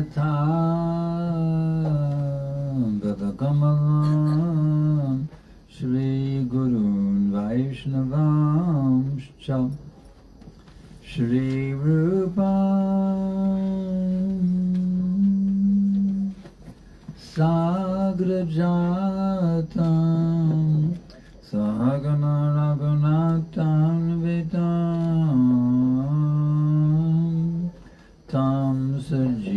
Satam Bhavakamalam Shri Gurun Vaishnavam Sham Shri Rupam Sagrajatam Sahagana Raghunatam Vitam Tam Sajivam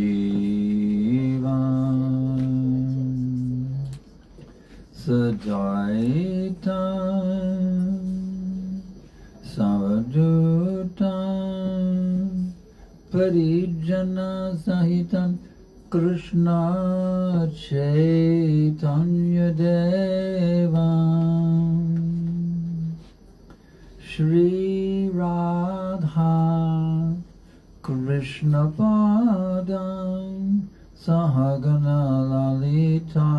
Sadaitam Savadutam Parijana Sahitam Krishna Chaitanya Devam Shri Radha Krishna Padam Sahagana Lalita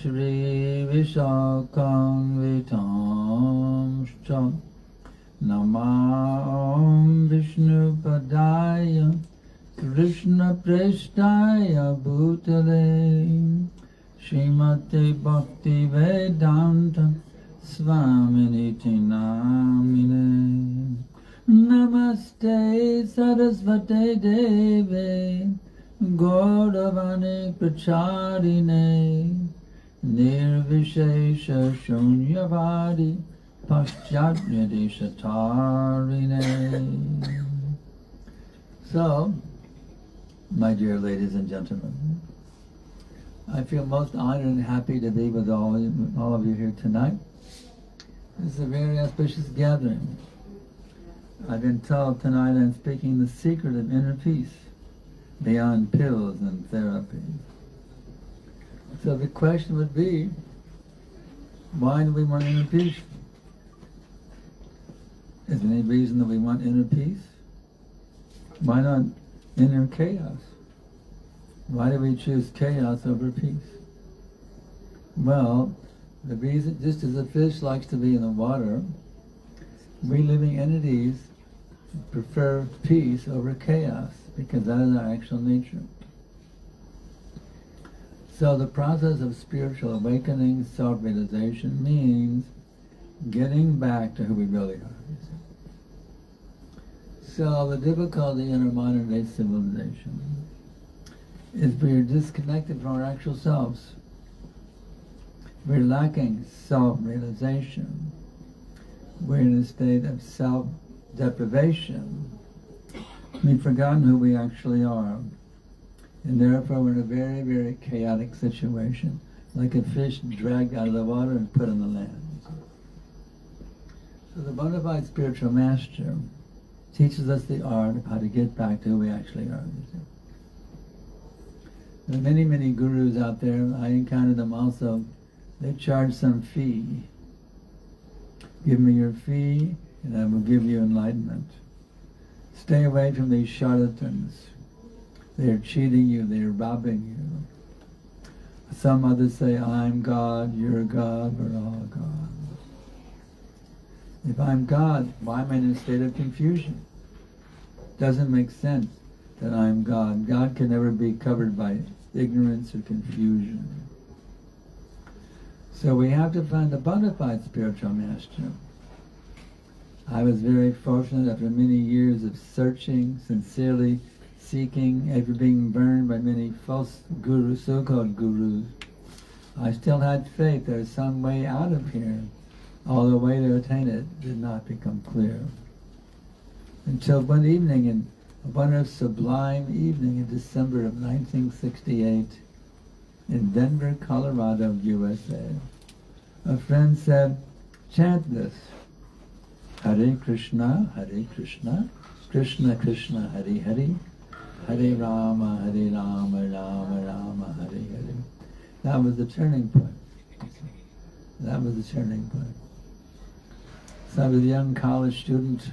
Shri Vishakam Vitam Sham Namam Vishnu Padaya Krishna Prestaya Bhutale Srimate Bhakti Vedanta Swaminiti Namine Namaste Sarasvate Deve Gauravane Pracharine Nirvishesha Shunyavadi Paschatnyadeshatarine. So, my dear ladies and gentlemen, I feel most honored and happy to be with all of you here tonight. This is a very auspicious gathering. I've been told tonight I'm speaking the secret of inner peace beyond pills and therapy. So the question would be, why do we want inner peace? Is there any reason that we want inner peace? Why not inner chaos? Why do we choose chaos over peace? Well, the reason, just as a fish likes to be in the water, we living entities prefer peace over chaos because that is our actual nature. So the process of spiritual awakening, self-realization means getting back to who we really are. So the difficulty in our modern day civilization is we are disconnected from our actual selves. We're lacking self-realization. We're in a state of self-deprivation. We've forgotten who we actually are. And therefore we're in a very, very chaotic situation, like a fish dragged out of the water and put on the land. So the bona fide spiritual master teaches us the art of how to get back to who we actually are. There are many, many gurus out there. I encountered them also. They charge some fee. Give me your fee and I will give you enlightenment. Stay away from these charlatans. They are cheating you, they are robbing you. Some others say, I'm God, you're God, we're all God. If I'm God, why am I in a state of confusion? Doesn't make sense that I'm God. God can never be covered by ignorance or confusion. So we have to find the bona fide spiritual master. I was very fortunate after many years of searching, sincerely seeking, after being burned by many false gurus, so-called gurus. I still had faith there's some way out of here, although the way to attain it did not become clear. Until one evening, in one sublime evening in December of 1968, in Denver, Colorado, USA, a friend said, chant this, Hare Krishna, Krishna Krishna, Hare Hare, Hare Rama, Rama Rama, Hare Hare. That was the turning point. That was the turning point. So I was a young college student.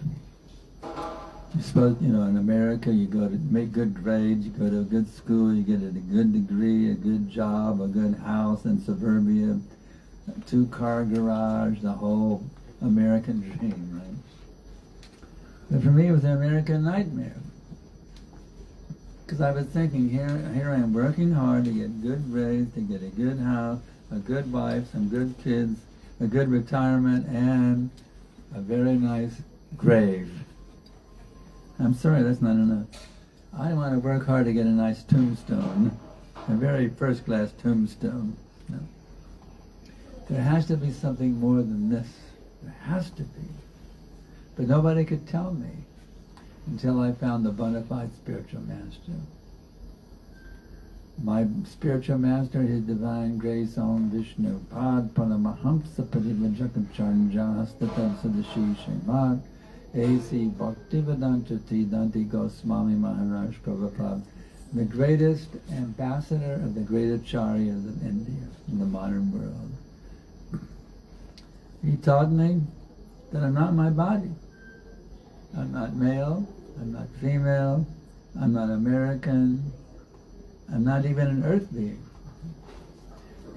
You suppose, in America, you go to make good grades, you go to a good school, you get a good degree, a good job, a good house in suburbia, a 2-car garage, the whole American dream, right? But for me, it was an American nightmare. Because I was thinking, here I am working hard to get good grades, to get a good house, a good wife, some good kids, a good retirement, and a very nice grave. I'm sorry, that's not enough. I want to work hard to get a nice tombstone, a very first-class tombstone. No. There has to be something more than this. There has to be. But nobody could tell me until I found the bona fide spiritual master. My spiritual master, His Divine Grace Om Vishnu Pad Paramahamsa Parivajakacharya Hastatam Sadashi Srimad A.C. Bhaktivedanta Tidanti Goswami Maharaj Prabhupada, the greatest ambassador of the great acharyas of India in the modern world. He taught me that I'm not my body. I'm not male, I'm not female, I'm not American, I'm not even an earth being.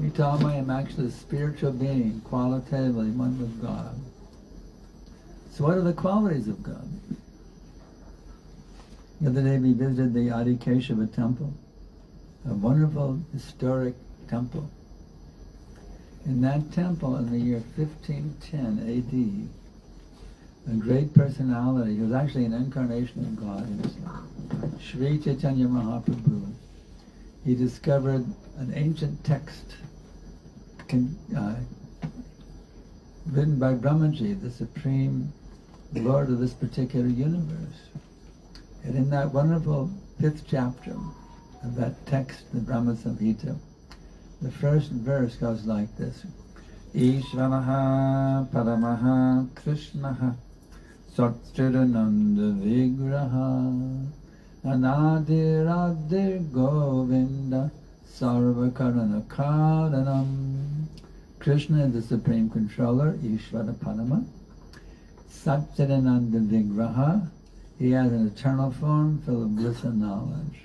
He taught me I'm actually a spiritual being, qualitatively one with God. So what are the qualities of God? The other day we visited the Adi Keshava temple, a wonderful historic temple. In that temple in the year 1510 AD, a great personality, who was actually an incarnation of God himself, Sri Chaitanya Mahaprabhu, he discovered an ancient text written by Brahmaji, the supreme Lord of this particular universe. And in that wonderful 5th chapter of that text, the Brahma Samhita, the first verse goes like this: Ishvaraha Paramaha Krishnaha Satchidananda Vigraha Anadiradir Govinda Sarvakarana Karanam. Krishna is the Supreme Controller, Ishvara Parama. Satchidananda Vigraha, he has an eternal form full of bliss and knowledge.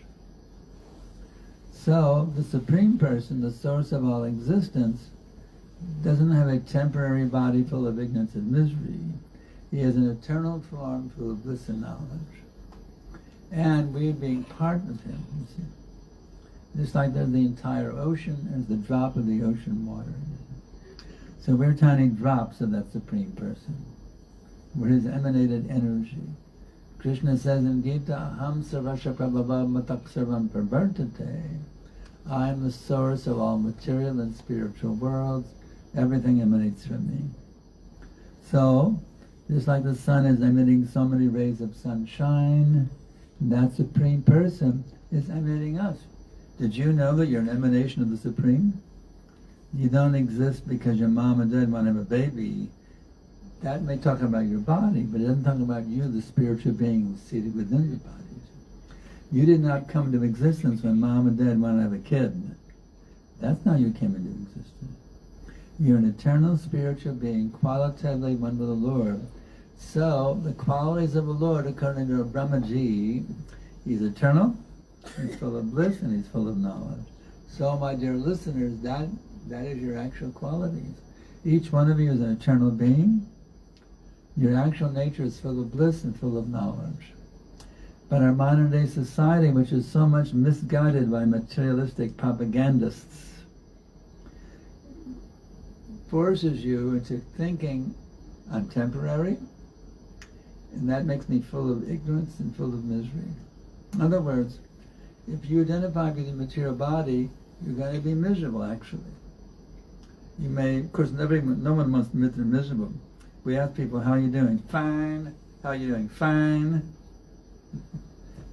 So, the Supreme Person, the source of all existence, doesn't have a temporary body full of ignorance and misery. He has an eternal form full of bliss and knowledge. And we being part of him, you see. Just like there's the entire ocean, there's the drop of the ocean water. So we're tiny drops of that Supreme Person. We're his emanated energy. Krishna says in Gita, Aham sarvasya prabhava matak sarvam pravartate. I am the source of all material and spiritual worlds. Everything emanates from me. So, just like the sun is emitting so many rays of sunshine, that Supreme Person is emanating us. Did you know that you're an emanation of the Supreme? You don't exist because your mom and dad want to have a baby. That may talk about your body, but it doesn't talk about you, the spiritual being seated within your body. You did not come into existence when mom and dad want to have a kid. That's not how you came into existence. You're an eternal spiritual being, qualitatively one with the Lord. So, the qualities of the Lord, according to Brahmaji, he's eternal, he's full of bliss, and he's full of knowledge. So, my dear listeners, that is your actual qualities. Each one of you is an eternal being. Your actual nature is full of bliss and full of knowledge. But our modern day society, which is so much misguided by materialistic propagandists, forces you into thinking, I'm temporary, and that makes me full of ignorance and full of misery. In other words, if you identify with your material body, you're going to be miserable, actually. You may, of course, no one wants to admit they're miserable. We ask people, how are you doing? Fine. How are you doing? Fine.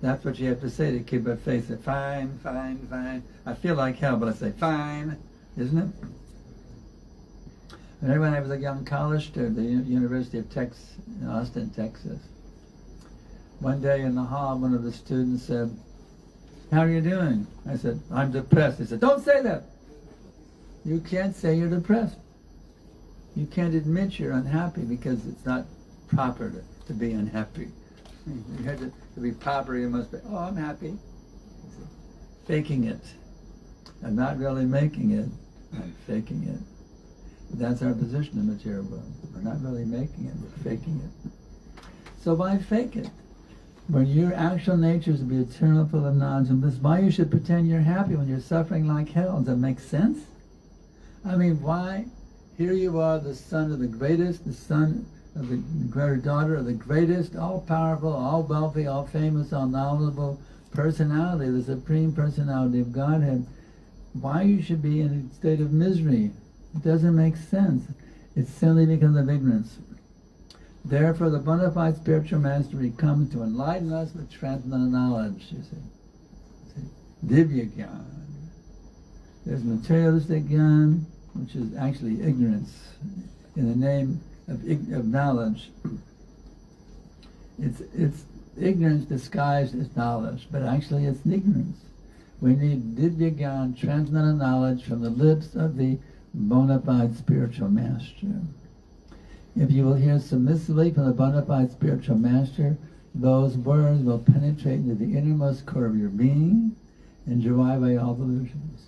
That's what you have to say to keep a face. Fine, fine, fine. I feel like hell, but I say fine, isn't it? I remember when I was a young college student at the University of Texas, in Austin, Texas. One day in the hall, one of the students said, how are you doing? I said, I'm depressed. He said, don't say that. You can't say you're depressed. You can't admit you're unhappy because it's not proper to be unhappy. You have to be proper, you must be, oh, I'm happy. Faking it. I'm not really making it, I'm faking it. That's our position in the material world. We're not really making it, we're faking it. So why fake it? When your actual nature is to be eternal, full of knowledge and bliss, why you should pretend you're happy when you're suffering like hell? Does that make sense? I mean, why? Here you are, the son of the greatest, the son of the greater daughter of the greatest, all-powerful, all-wealthy, all-famous, all-knowledgeable personality, the supreme personality of Godhead. Why you should be in a state of misery? It doesn't make sense. It's simply because of ignorance. Therefore, the bona fide spiritual mastery comes to enlighten us with transcendental knowledge, you see. Divya Gyan. There's materialistic Gyan, which is actually ignorance, in the name of knowledge. It's ignorance disguised as knowledge, but actually it's ignorance. We need Divya Gyan, transcendental knowledge, from the lips of the bona fide spiritual master. If you will hear submissively from the bona fide spiritual master, those words will penetrate into the innermost core of your being and drive away all delusions.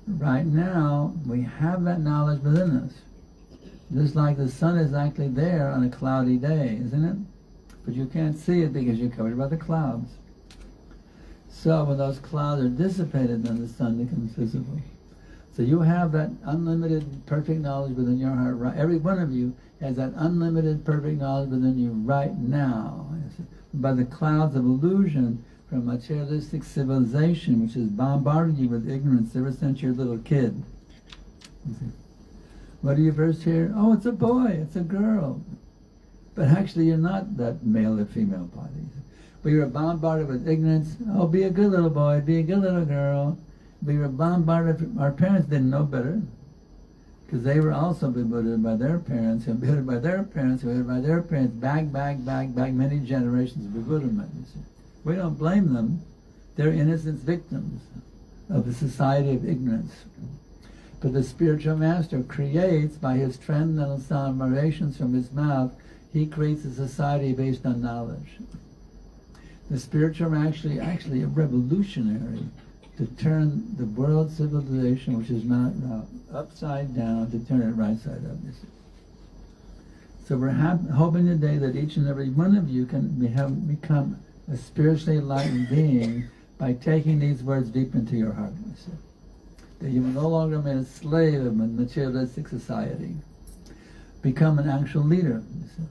Right now, we have that knowledge within us. Just like the sun is actually there on a cloudy day, isn't it? But you can't see it because you're covered by the clouds. So when those clouds are dissipated, then the sun becomes visible. So you have that unlimited perfect knowledge within your heart. Right? Every one of you has that unlimited perfect knowledge within you right now. By the clouds of illusion from materialistic civilization, which has bombarded you with ignorance ever since you're a little kid. What do you first hear? Oh, it's a boy, it's a girl. But actually you're not that male or female body. But you're bombarded with ignorance. Oh, be a good little boy, be a good little girl. We were bombarded. Our parents didn't know better, because they were also bewildered by their parents, and bewildered by their parents, and bewildered by their parents, back, many generations of bewilderment, you see. We don't blame them. They're innocent victims of the society of ignorance. But the spiritual master creates, by his transcendental sound vibrations from his mouth, he creates a society based on knowledge. The spiritual master actually a revolutionary to turn the world civilization, which is now upside down, to turn it right side up, you see. So we're hoping today that each and every one of you can become a spiritually enlightened being by taking these words deep into your heart, you see. That you will no longer be a slave of materialistic society. Become an actual leader, you see.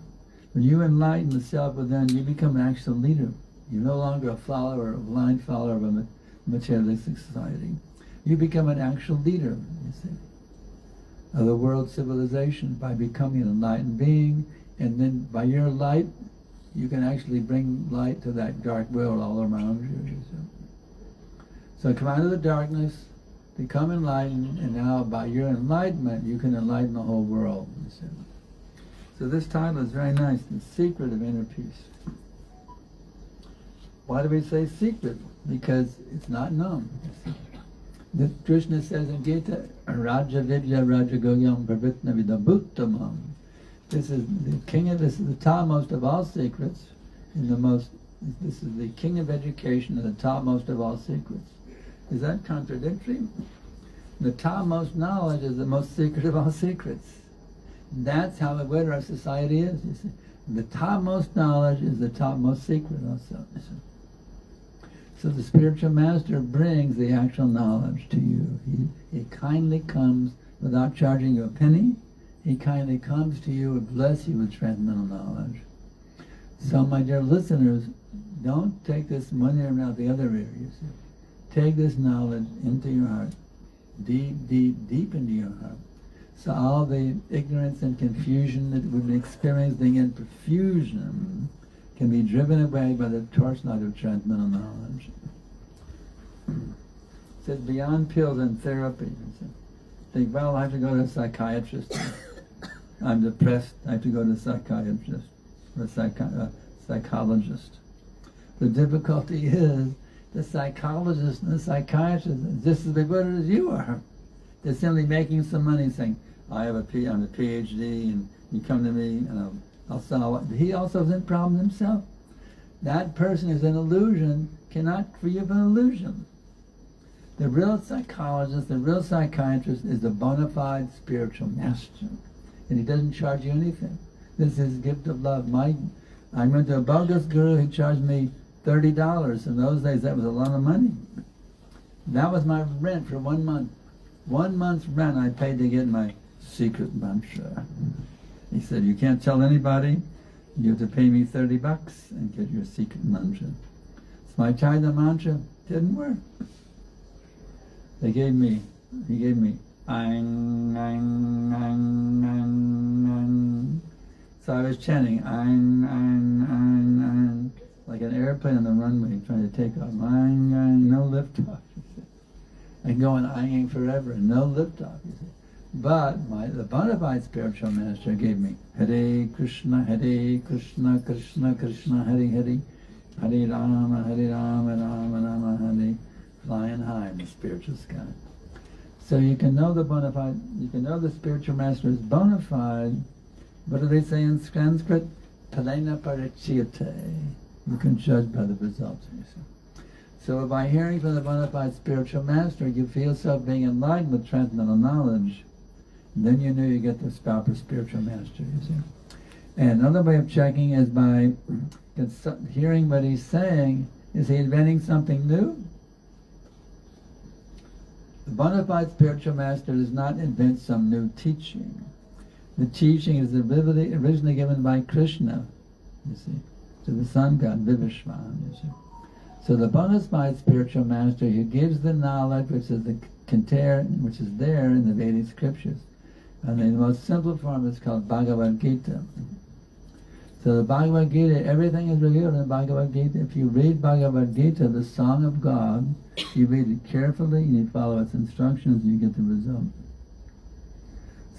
When you enlighten the self within, you become an actual leader. You're no longer a follower, a blind follower of a materialistic society. You become an actual leader, you see, of the world civilization by becoming an enlightened being, and then by your light, you can actually bring light to that dark world all around you, you see. So come out of the darkness, become enlightened, and now by your enlightenment, you can enlighten the whole world, you see. So this title is very nice, The Secret of Inner Peace. Why do we say secret? Because it's not known. The Krishna says in Gita, Raja Vidya Raja Goyam Pravitna Vidabhuttamam. This is the topmost of all secrets, this is the king of education and the topmost of all secrets. Is that contradictory? The topmost knowledge is the most secret of all secrets. That's how aware our society is, you see. The topmost knowledge is the topmost secret also. So the spiritual master brings the actual knowledge to you. He kindly comes without charging you a penny. He kindly comes to you and bless you with transcendental knowledge. So my dear listeners, don't take this one ear and out the other ear, you see. Take this knowledge into your heart, deep, deep, deep into your heart. So all the ignorance and confusion that we've been experiencing in profusion can be driven away by the torchlight of transcendental knowledge. It says beyond pills and therapy. Think, well, I have to go to a psychiatrist. I'm depressed, I have to go to a psychiatrist or a psychologist. The difficulty is the psychologist and the psychiatrist is just as bewildered as you are. They're simply making some money saying, I'm a PhD, and you come to me and I'll solve it. He also is in problem himself. That person is an illusion, cannot free of an illusion. The real psychologist, the real psychiatrist is the bona fide spiritual master. And he doesn't charge you anything. This is his gift of love. I went to a bogus guru, he charged me $30. In those days, that was a lot of money. That was my rent for 1 month. 1 month's rent I paid to get my secret mantra. He said, you can't tell anybody, you have to pay me $30 and get your secret mantra. So I tried the mantra, didn't work. He gave me, ang, ang, ang, ang, ang. So I was chanting, ang, ang, ang, ang, like an airplane on the runway trying to take off. Ang, ang, no liftoff. I can go on anging forever, no liftoff, you see. But the bona fide spiritual master gave me Hare Krishna, Krishna Krishna, Hare Hare, Hare Rama, Rama Rama, Hare, flying high in the spiritual sky. So you can know the bona fide, you can know the spiritual master is bona fide. What do they say in Sanskrit? Palena parachiyate. You can judge by the results, you see. So by hearing from the bona fide spiritual master, you feel yourself being enlightened with transcendental knowledge. Then you know you get the proper spiritual master, you see. And another way of checking is by hearing what he's saying. Is he inventing something new? The bona fide spiritual master does not invent some new teaching. The teaching is originally given by Krishna, you see, to the sun god Vivishwan, you see. So the bona fide spiritual master, he gives the knowledge which is which is there in the Vedic scriptures. And in the most simple form it's called Bhagavad Gita. So the Bhagavad Gita, everything is revealed in the Bhagavad Gita. If you read Bhagavad Gita, the song of God, you read it carefully and you follow its instructions and you get the result.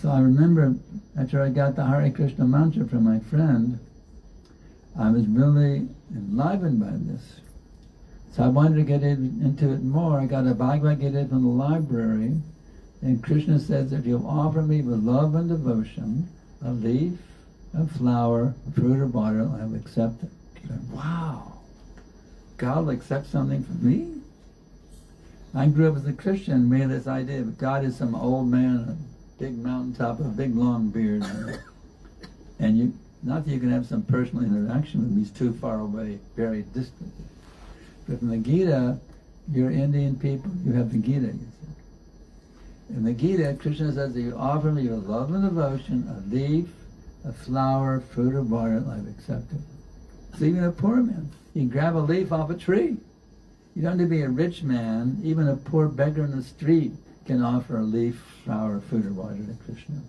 So I remember after I got the Hare Krishna mantra from my friend, I was really enlivened by this. So I wanted to get into it more. I got a Bhagavad Gita from the library, and Krishna says, if you offer me with love and devotion a leaf, a flower, a fruit or water, I will accept it. I said, wow, God will accept something from me? I grew up as a Christian and we had this idea that God is some old man on a big mountaintop with a big long beard. And not that you can have some personal interaction with him, he's too far away, very distant. But in the Gita, you're Indian people, you have the Gita, you see. In the Gita, Krishna says that you offer me with love and devotion a leaf, a flower, fruit or water, I've accepted. So even a poor man, you can grab a leaf off a tree. You don't need to be a rich man, even a poor beggar in the street can offer a leaf, flower, fruit or water to Krishna.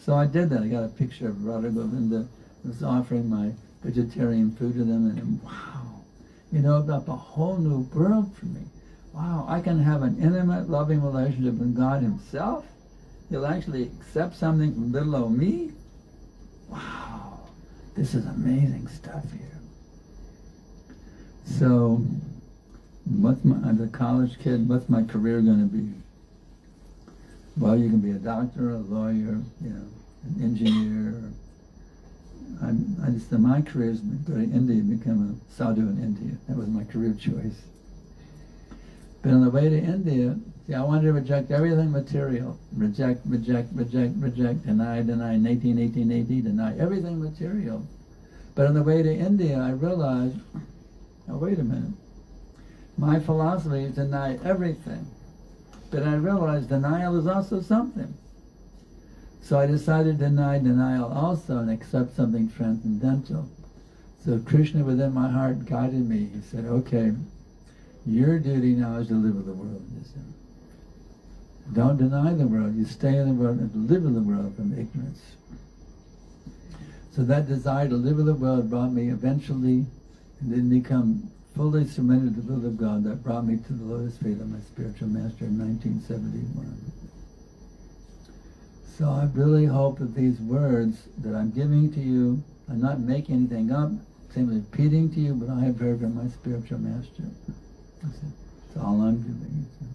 So I did that. I got a picture of Radha Govinda. I was offering my vegetarian food to them, and wow, it opened up a whole new world for me. Wow, I can have an intimate, loving relationship with God himself. He'll actually accept something from little old me. Wow, this is amazing stuff here. So, I'm a college kid, what's my career going to be? Well, you can be a doctor, a lawyer, an engineer. My career is to go to India and become a sadhu in India. That was my career choice. But on the way to India, I wanted to reject everything material. Reject, deny, deny everything material. But on the way to India, I realized, oh, wait a minute. My philosophy is deny everything. But I realized denial is also something. So I decided to deny denial also and accept something transcendental. So Krishna within my heart guided me. He said, okay, your duty now is to live with the world. Don't deny the world. You stay in the world and live in the world from ignorance. So that desire to live in the world brought me eventually, and then become fully surrendered to the will of God. That brought me to the lotus feet of my spiritual master in 1971. So I really hope that these words that I'm giving to you, I'm not making anything up, I'm repeating to you what I have heard from my spiritual master. That's all I'm giving you.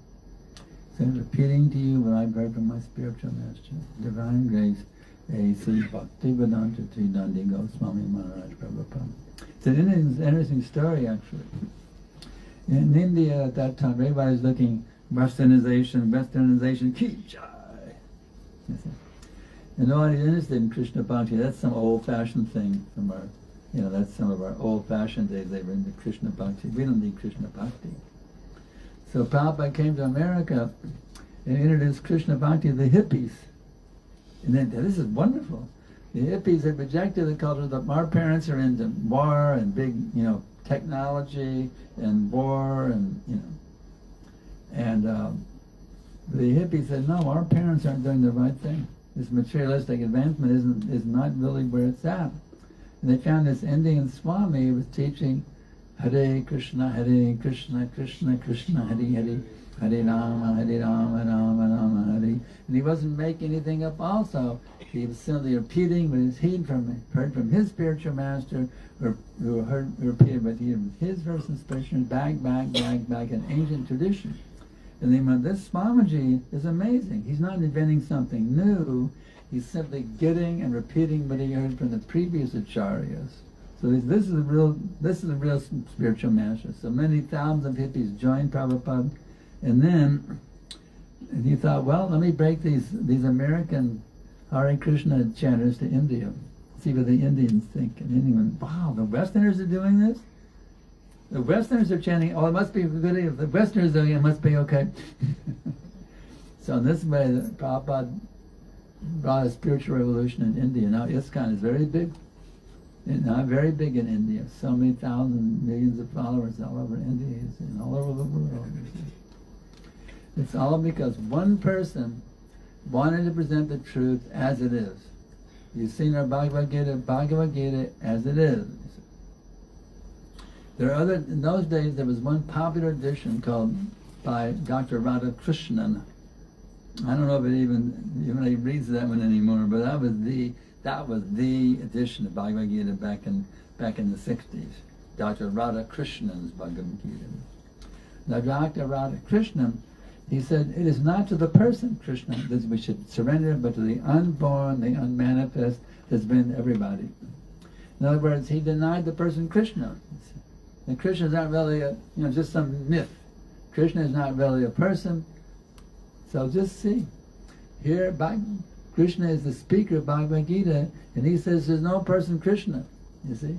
So I'm repeating to you what I've heard from my spiritual master. Divine grace, A.C. Bhaktivedanta Tridandi Goswami Maharaj Prabhupada. It's an interesting story, actually. In India at that time, everybody was looking westernization, ki jai. And nobody's interested in Krishna Bhakti. That's some old-fashioned thing from our You know, that's some of our old-fashioned days. They were into Krishna Bhakti. We don't need Krishna Bhakti. So Prabhupada came to America and introduced Krishna Bhakti to the hippies. And then, this is wonderful. The hippies had rejected the culture that our parents are into war and big, you know, technology and war and, you know. And the hippies said, no, our parents aren't doing the right thing. This materialistic advancement is not really where it's at. And they found this Indian Swami who was teaching Hare Krishna, Krishna Krishna, Hare Hare, Hare Rama, Rama Rama, Hare. And he wasn't making anything up also. He was simply repeating what he heard from his spiritual master, who heard repeated what he heard from his verse inspiration, back in ancient tradition. And they went, this Swamiji is amazing. He's not inventing something new. He's simply getting and repeating what he heard from the previous acharyas. So this is the real spiritual master. So many thousands of hippies joined Prabhupada, and he thought, well, let me break these American Hare Krishna chanters to India. See what the Indians think. And then he went, wow, the Westerners are doing this? The Westerners are chanting, oh, it must be good. If the Westerners are doing it, it must be okay. So in this way, Prabhupada brought a spiritual revolution in India. Now ISKCON is very big. Now very big in India. So many thousands, millions of followers all over India and all over the world. It's all because one person wanted to present the truth as it is. You've seen our Bhagavad Gita as it is. There are in those days there was one popular edition called by Dr. Radha Krishnan. I don't know if it even reads that one anymore, but that was the edition of Bhagavad Gita back in the 60s. Dr. Radha Krishnan's Bhagavad Gita. Now Dr. Radha Krishnan, he said, it is not to the person, Krishna, that we should surrender, but to the unborn, the unmanifest, that's been everybody. In other words, he denied the person Krishna. And Krishna is not really just some myth. Krishna is not really a person. So just see. Here, Krishna is the speaker of Bhagavad Gita, and he says there's no person Krishna. You see?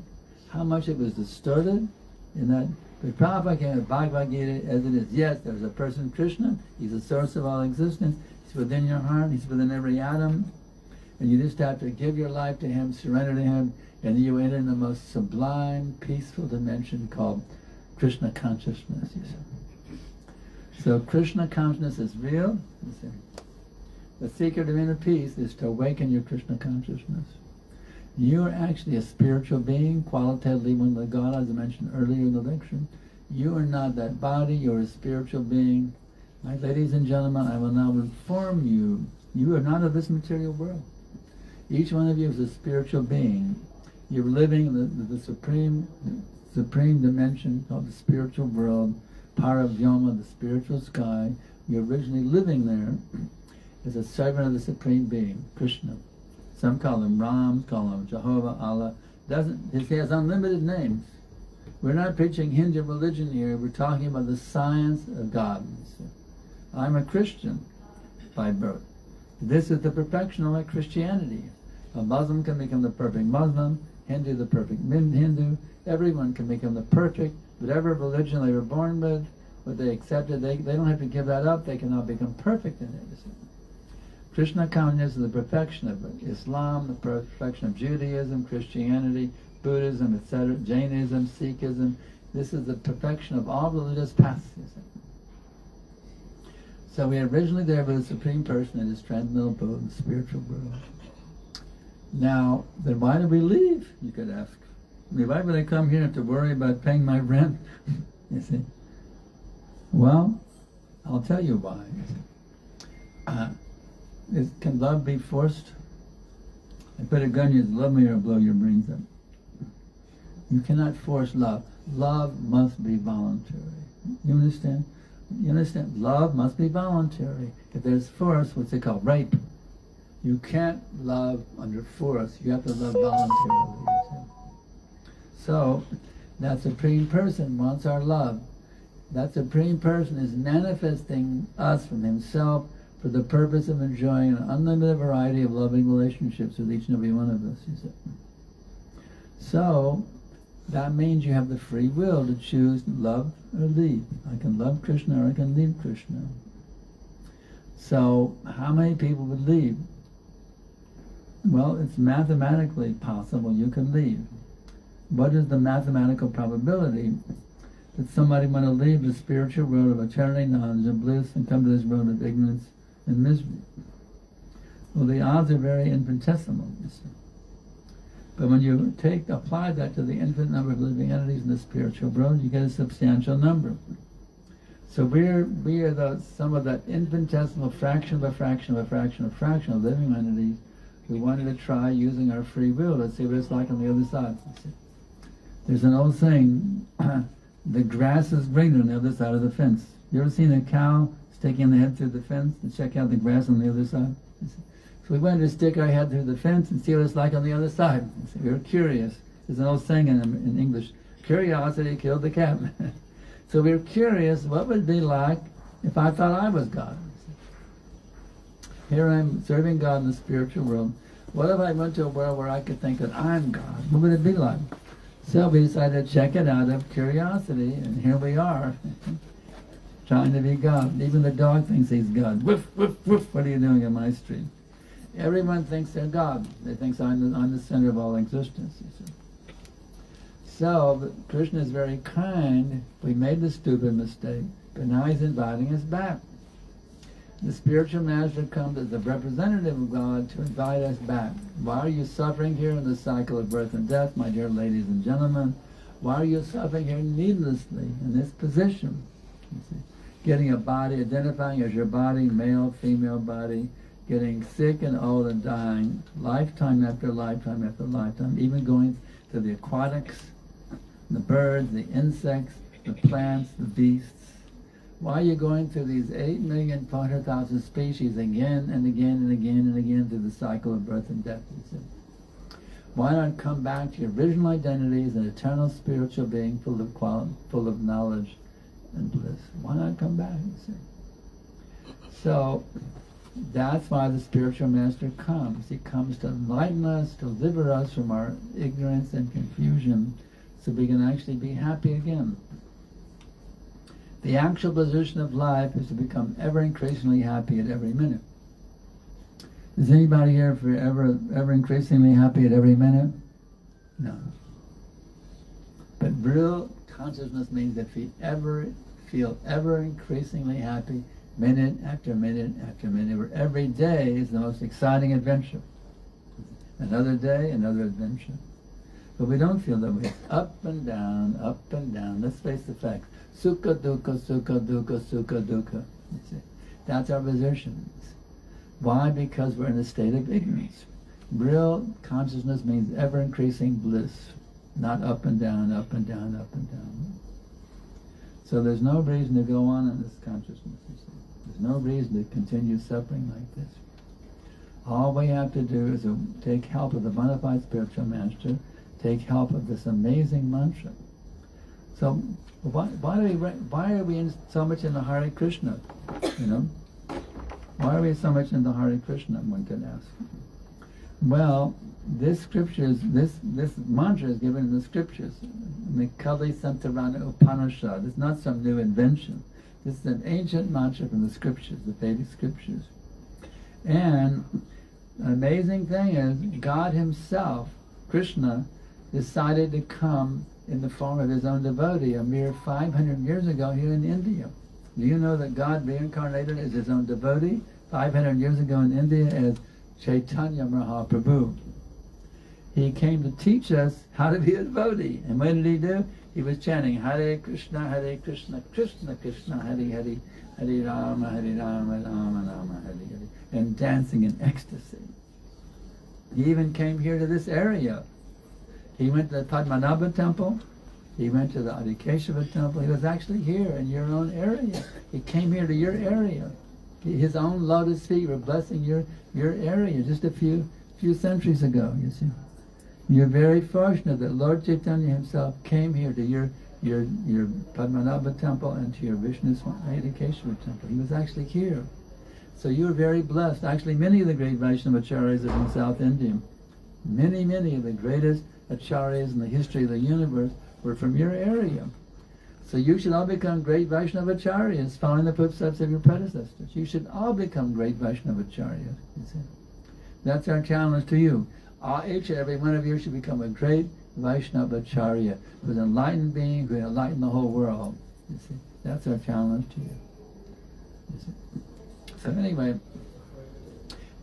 How much it was distorted in that. But Prabhupada came with Bhagavad Gita as it is. Yes, there's a person Krishna. He's the source of all existence. He's within your heart. He's within every atom. And you just have to give your life to him, surrender to him, and you enter in the most sublime, peaceful dimension called Krishna consciousness, you see. So Krishna consciousness is real, you see. The secret of inner peace is to awaken your Krishna consciousness. You are actually a spiritual being, qualitatively one with God, as I mentioned earlier in the lecture. You are not that body, you're a spiritual being. My ladies and gentlemen, I will now inform you, you are not of this material world. Each one of you is a spiritual being. You're living in the supreme dimension called the spiritual world, Paravyoma, the spiritual sky. You're originally living there as a servant of the Supreme Being, Krishna. Some call him Ram, call him Jehovah, Allah. He has unlimited names. We're not preaching Hindu religion here. We're talking about the science of God. I'm a Christian by birth. This is the perfection of my Christianity. A Muslim can become the perfect Muslim, Hindu the perfect Hindu. Everyone can become the perfect, whatever religion they were born with, what they accepted. They don't have to give that up. They can now become perfect in it. Krishna consciousness is the perfection of Islam, the perfection of Judaism, Christianity, Buddhism, etc., Jainism, Sikhism. This is the perfection of all religious paths. So we are originally there with the Supreme Person in His transcendental abode, the spiritual world. Now, then why did we leave, you could ask? I mean, why would I come here to worry about paying my rent? You see? Well, I'll tell you why. Can love be forced? I put a gun in you, love me or I'll blow your brains up. You cannot force love. Love must be voluntary. You understand? You understand? Love must be voluntary. If there's force, what's it called? Rape. You can't love under force. You have to love voluntarily. So, that Supreme Person wants our love. That Supreme Person is manifesting us from Himself for the purpose of enjoying an unlimited variety of loving relationships with each and every one of us. So that means you have the free will to choose love or leave. I can love Krishna or I can leave Krishna. So how many people would leave? Well, it's mathematically possible you can leave. What is the mathematical probability that somebody want to leave the spiritual world of eternity, knowledge, and bliss and come to this world of ignorance and misery? Well, the odds are very infinitesimal, you see. But when you apply that to the infinite number of living entities in the spiritual world, you get a substantial number. So we are some of that infinitesimal fraction of a fraction of a fraction of a fraction of living entities who wanted to try using our free will to see what it's like on the other side. There's an old saying, the grass is greener on the other side of the fence. You ever seen a cow sticking the head through the fence to check out the grass on the other side? So we wanted to stick our head through the fence and see what it's like on the other side. We were curious. There's an old saying in English, curiosity killed the cat. So we were curious what would it be like if I thought I was God. Here I'm serving God in the spiritual world. What if I went to a world where I could think that I'm God? What would it be like? So we decided to check it out of curiosity, and here we are, trying to be God. Even the dog thinks he's God. Woof, woof, woof, what are you doing in my street? Everyone thinks they're God. They think I'm the center of all existence, you see. So, Krishna is very kind. We made the stupid mistake, but now he's inviting us back. The spiritual master comes as the representative of God to invite us back. Why are you suffering here in the cycle of birth and death, my dear ladies and gentlemen? Why are you suffering here needlessly in this position? You see, getting a body, identifying as your body, male, female body, getting sick and old and dying, lifetime after lifetime after lifetime, even going to the aquatics, the birds, the insects, the plants, the beasts. Why are you going through these 8,400,000 species again and again and again and again through the cycle of birth and death? You see? Why not come back to your original identity as an eternal spiritual being full of knowledge and bliss? Why not come back, you see? So that's why the spiritual master comes. He comes to enlighten us, to deliver us from our ignorance and confusion, so we can actually be happy again. The actual position of life is to become ever increasingly happy at every minute. Is anybody here for ever increasingly happy at every minute? No. But real consciousness means that we feel ever increasingly happy minute after minute after minute, where every day is the most exciting adventure. Another day, another adventure. But we don't feel that way. It's up and down, up and down. Let's face the facts. Sukha, dukkha, sukha, dukkha, sukha, dukkha. You see? That's our position. Why? Because we're in a state of ignorance. Real consciousness means ever-increasing bliss, not up and down, up and down, up and down. So there's no reason to go on in this consciousness. You see? There's no reason to continue suffering like this. All we have to do is to take help of the bona fide spiritual master, take help of this amazing mantra. So why are we so much in the Hare Krishna? You know, why are we so much in the Hare Krishna? One could ask. Well, this mantra is given in the scriptures, in the Kali Santarana Upanishad. It's not some new invention. This is an ancient mantra from the scriptures, the Vedic scriptures. And an amazing thing is, God himself, Krishna, decided to come in the form of his own devotee a mere 500 years ago here in India. Do you know that God reincarnated as his own devotee 500 years ago in India as Chaitanya Mahaprabhu? He came to teach us how to be a devotee. And what did he do? He was chanting Hare Krishna, Krishna Krishna, Hare Hare, Hare Rama, Rama Rama, Hare Hare, and dancing in ecstasy. He even came here to this area. He went to the Padmanabha temple. He went to the Adikeshava temple. He was actually here in your own area. He came here to your area. His own lotus feet were blessing your area just a few centuries ago, you see. You're very fortunate that Lord Chaitanya himself came here to your Padmanabha temple and to your Vishnu Adikeshava temple. He was actually here. So you're very blessed. Actually, many of the great Vaishnava acharyas are from South India. Many, many of the greatest acharyas in the history of the universe were from your area. So you should all become great Vaishnava acharyas, following the footsteps of your predecessors. You should all become great Vaishnava acharyas. You see? That's our challenge to you. Each and every one of you should become a great Vaishnava acharya, who's an enlightened being, who will enlighten the whole world. You see? That's our challenge to you. You see? So anyway,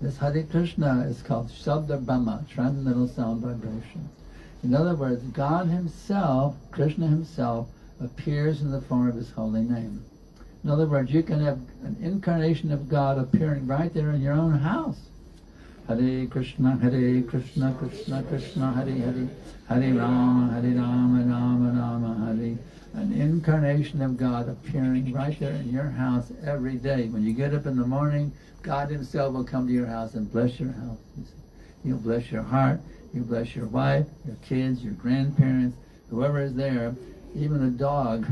this Hare Krishna is called Shabda Brahma, transcendental sound vibration. In other words, God Himself, Krishna Himself, appears in the form of His holy name. In other words, you can have an incarnation of God appearing right there in your own house. Hare Krishna, Krishna Krishna, Hare Hare, Hare Rama, Rama Rama, Hare. An incarnation of God appearing right there in your house every day. When you get up in the morning, God Himself will come to your house and bless your house. He'll bless your heart, He'll bless your wife, your kids, your grandparents, whoever is there, even the dog,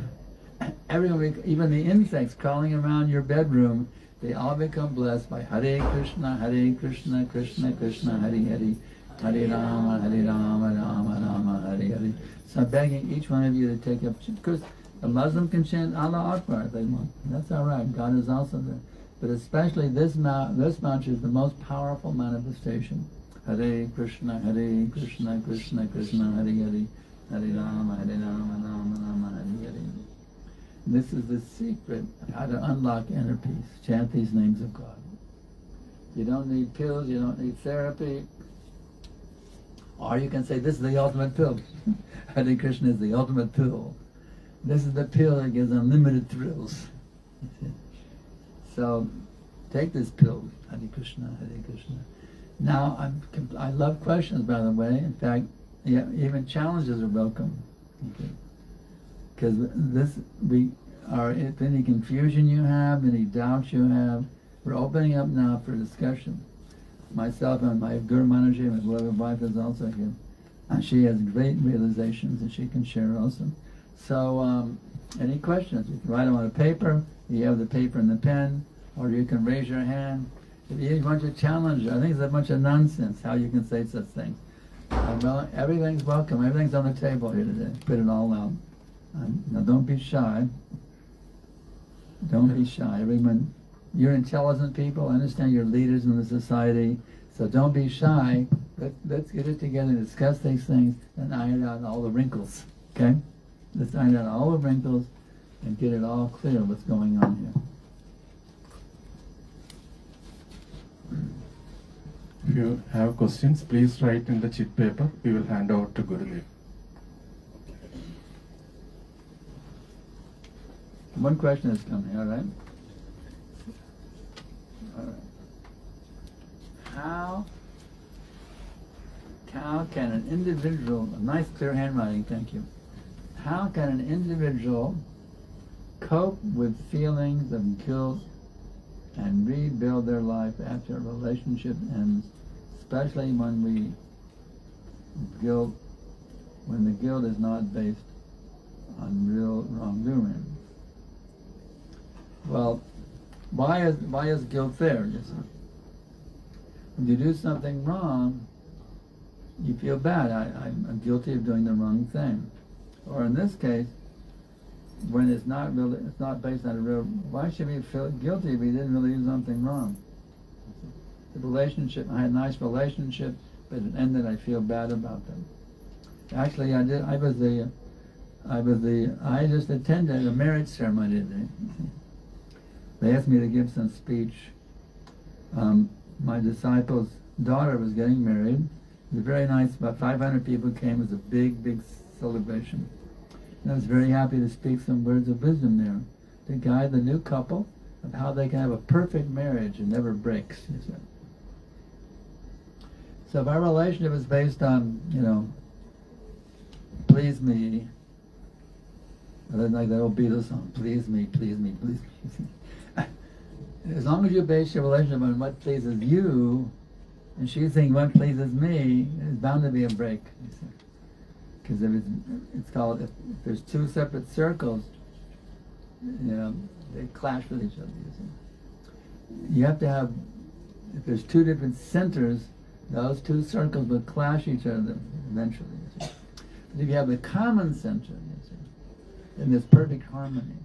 everyone, even the insects crawling around your bedroom, they all become blessed by Hare Krishna, Krishna Krishna, Hare Hare, Hare Rama, Rama Rama, Hare Hare. So I'm begging each one of you to take up, because a Muslim can chant Allah Akbar if they want. That's all right. God is also there. But especially this mantra is the most powerful manifestation. Hare Krishna, Krishna Krishna, Hare Hare, Hare Rama, Rama Rama, Hare Hare. This is the secret of how to unlock inner peace. Chant these names of God. You don't need pills, you don't need therapy. Or you can say, this is the ultimate pill. Hare Krishna is the ultimate pill. This is the pill that gives unlimited thrills. So, take this pill, Hare Krishna, Hare Krishna. Now, I love questions, by the way. In fact, yeah, even challenges are welcome. Because if any confusion you have, any doubts you have, we're opening up now for discussion. Myself and my Guru Manaji, my beloved wife, is also here. And she has great realizations that she can share also. So, any questions? You can write them on a paper. You have the paper and the pen, or you can raise your hand. If you want to challenge, I think it's a bunch of nonsense how you can say such things. Well, everything's welcome. Everything's on the table here today. Put it all out. Now, don't be shy. Don't be shy. Everyone, you're intelligent people. I understand you're leaders in the society. So don't be shy. Let's get it together and discuss these things and iron out all the wrinkles. Okay? Let's iron out all the wrinkles and get it all clear what's going on here. If you have questions, please write in the chit paper. We will hand over to Gurudev. One question is coming, all right? All right. How can an individual, a nice clear handwriting, thank you. How can an individual cope with feelings of guilt and rebuild their life after a relationship ends, especially when the guilt is not based on real wrongdoing? Well, why is guilt there? You see? When you do something wrong, you feel bad. I'm guilty of doing the wrong thing. Or in this case, when it's not based on a real. Why should we feel guilty if we didn't really do something wrong? The relationship, I had a nice relationship, but it ended. I feel bad about them. Actually, I just attended a marriage ceremony today. They asked me to give some speech. My disciple's daughter was getting married. It was very nice. About 500 people came. It was a big, big celebration. And I was very happy to speak some words of wisdom there to guide the new couple of how they can have a perfect marriage and never breaks. You see. So if our relationship is based on, please me, like that old Beatles song, please me, please me, please me. As long as you base your relationship on what pleases you, and she's saying what pleases me, it's bound to be a break. Because if if there's two separate circles, they clash with each other. You have to have, if there's two different centers, Those two circles will clash each other eventually, you see. But if you have the common center, you see, in this perfect harmony.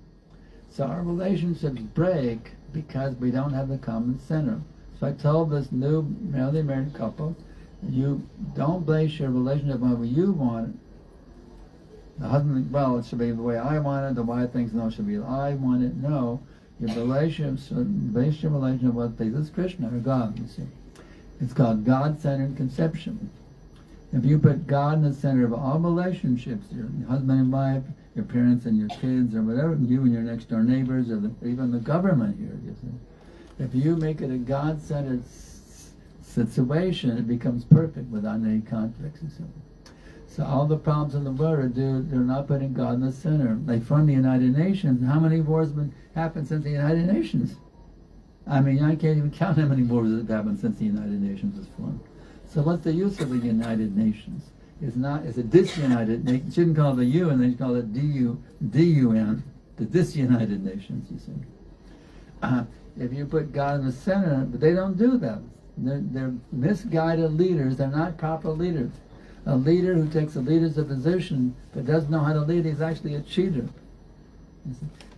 So our relationships break because we don't have the common center. So I told this newly married couple, you don't base your relationship on what you want. The husband, well, it should be the way I want it. The wife thinks, no, it should be I want it. No, your relationships, base your relationship on what pleases Krishna or God, you see. It's called God-centered conception. If you put God in the center of all relationships, your husband and wife, your parents and your kids, or whatever, you and your next door neighbors, or even the government here, you see. If you make it a God-centered situation, it becomes perfect without any conflicts, you see. So all the problems in the world are due, they're not putting God in the center. Like from the United Nations, how many wars have happened since the United Nations? I mean, I can't even count how many wars have happened since the United Nations was formed. So what's the use of the United Nations? It's a disunited, they shouldn't call it the UN, they should call it DUN, the disunited nations, you see. If you put God in the center, but they don't do that. They're misguided leaders, they're not proper leaders. A leader who takes a leadership position but doesn't know how to lead is actually a cheater.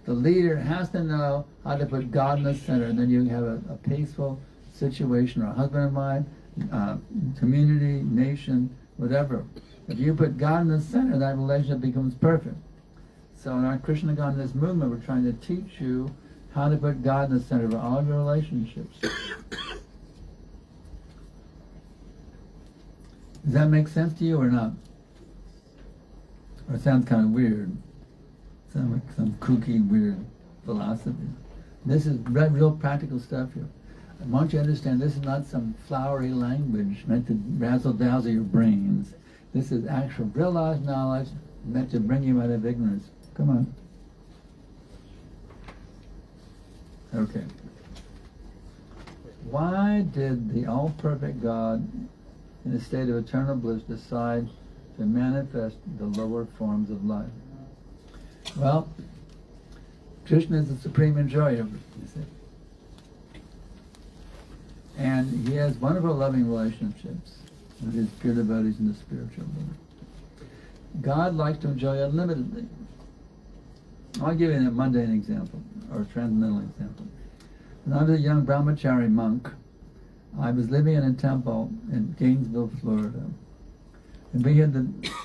The leader has to know how to put God in the center, and then you have a peaceful situation, or a husband and wife, community, nation, whatever. If you put God in the center, that relationship becomes perfect. So in our Krishna Consciousness movement, we're trying to teach you how to put God in the center of all your relationships. Does that make sense to you or not? Or it sounds kind of weird. Sounds like some kooky, weird philosophy. This is real practical stuff here. I want you to understand this is not some flowery language meant to razzle-dazzle your brains. This is actual realized knowledge meant to bring you out of ignorance. Come on. Okay. Why did the all-perfect God in a state of eternal bliss decide to manifest the lower forms of life? Well, Krishna is the supreme enjoyer, you see. And he has wonderful loving relationships with his pure devotees in the spiritual world. God likes to enjoy unlimitedly. I'll give you a mundane example, or a transcendental example. When I was a young brahmachari monk, I was living in a temple in Gainesville, Florida. And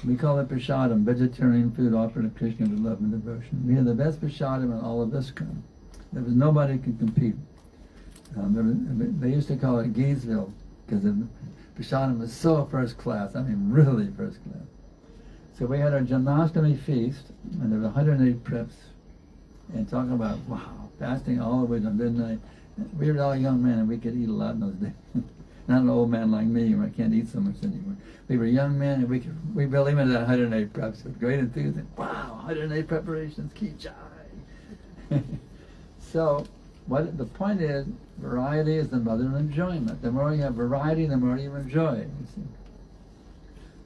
we call it prasadam, vegetarian food offered to Krishna with love and devotion. We had the best prasadam in all of ISKCON. There was nobody who could compete. They used to call it Gainesville because the prasadam was so first class. I mean, really first class. So we had our Janmashtami feast, and there were 108 preps. And talking about, wow, fasting all the way to midnight. We were all young men, and we could eat a lot in those days. Not an old man like me, where I can't eat so much anymore. We were young men, and we really went to 108 preps with great enthusiasm. Wow, 108 preparations, ki jai. So, the point is, variety is the mother of enjoyment. The more you have variety, the more you enjoy it, you see.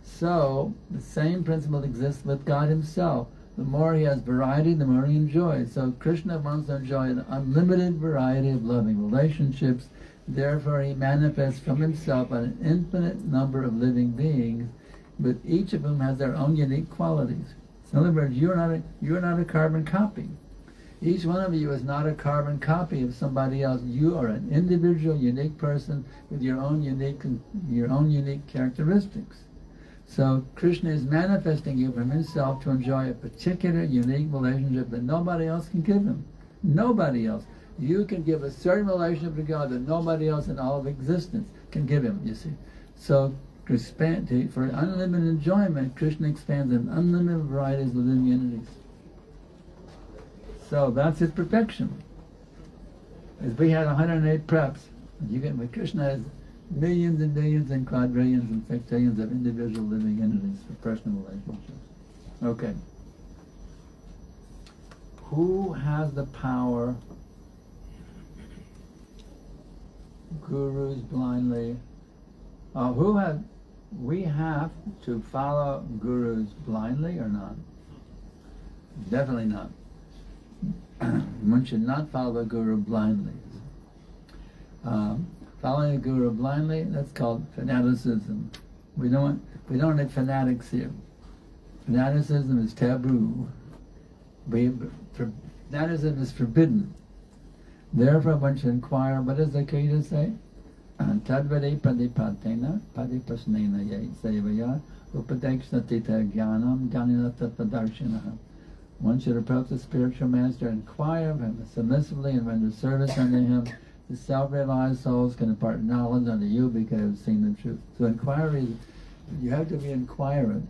So, the same principle exists with God himself. The more he has variety, the more he enjoys. So Krishna wants to enjoy an unlimited variety of loving relationships. Therefore, he manifests from himself an infinite number of living beings, but each of them has their own unique qualities. So in other words, you're not a carbon copy. Each one of you is not a carbon copy of somebody else. You are an individual, unique person with your own unique characteristics. So Krishna is manifesting you from himself to enjoy a particular unique relationship that nobody else can give him. Nobody else. You can give a certain relationship to God that nobody else in all of existence can give him, you see. So for unlimited enjoyment, Krishna expands an unlimited varieties of living entities. So that's his perfection. As we had 108 preps, but Krishna has millions and millions and quadrillions and sextillions of individual living entities for personal relationships. Okay. Who has the power? Gurus blindly. We have to follow gurus blindly or not? Definitely not. One should not follow a guru blindly. Following the Guru blindly, that's called fanaticism. We don't need fanatics here. Fanaticism is taboo. Fanaticism is forbidden. Therefore, one should inquire, what does the Gita say? Tadvade padipatena padipasnena ye sevaya upadekshtatita jnanam jnanina tattvadarshinaha. One should approach the spiritual master and inquire of him submissively and render service unto him. The self-realized souls can impart knowledge unto you because you have seen the truth. So inquiry, you have to be inquirant.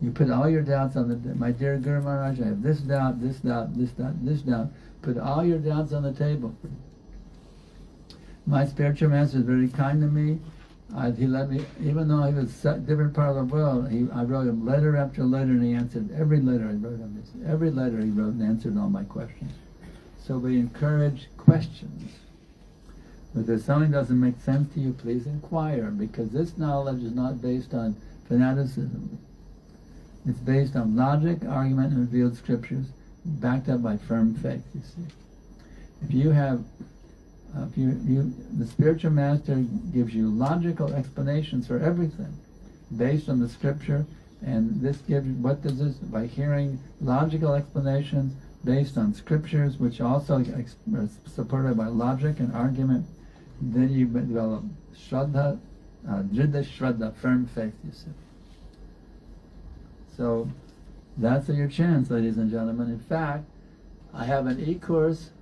You put all your doubts on the, my dear Guru Maharaj, I have this doubt, this doubt, this doubt, this doubt. Put all your doubts on the table. My spiritual master is very kind to me. He let me, even though he was a different part of the world, I wrote him letter after letter, and he answered every letter I wrote him. Every letter he wrote and answered all my questions. So we encourage questions. But if something doesn't make sense to you, please inquire, because this knowledge is not based on fanaticism. It's based on logic, argument, and revealed scriptures, backed up by firm faith, you see. If you have, the spiritual master gives you logical explanations for everything, based on the scripture, and this gives, what does this, by hearing logical explanations based on scriptures, which also are supported by logic and argument, then you develop shraddha, dridha shraddha, firm faith, you see. So that's your chance, ladies and gentlemen. In fact, I have an e-course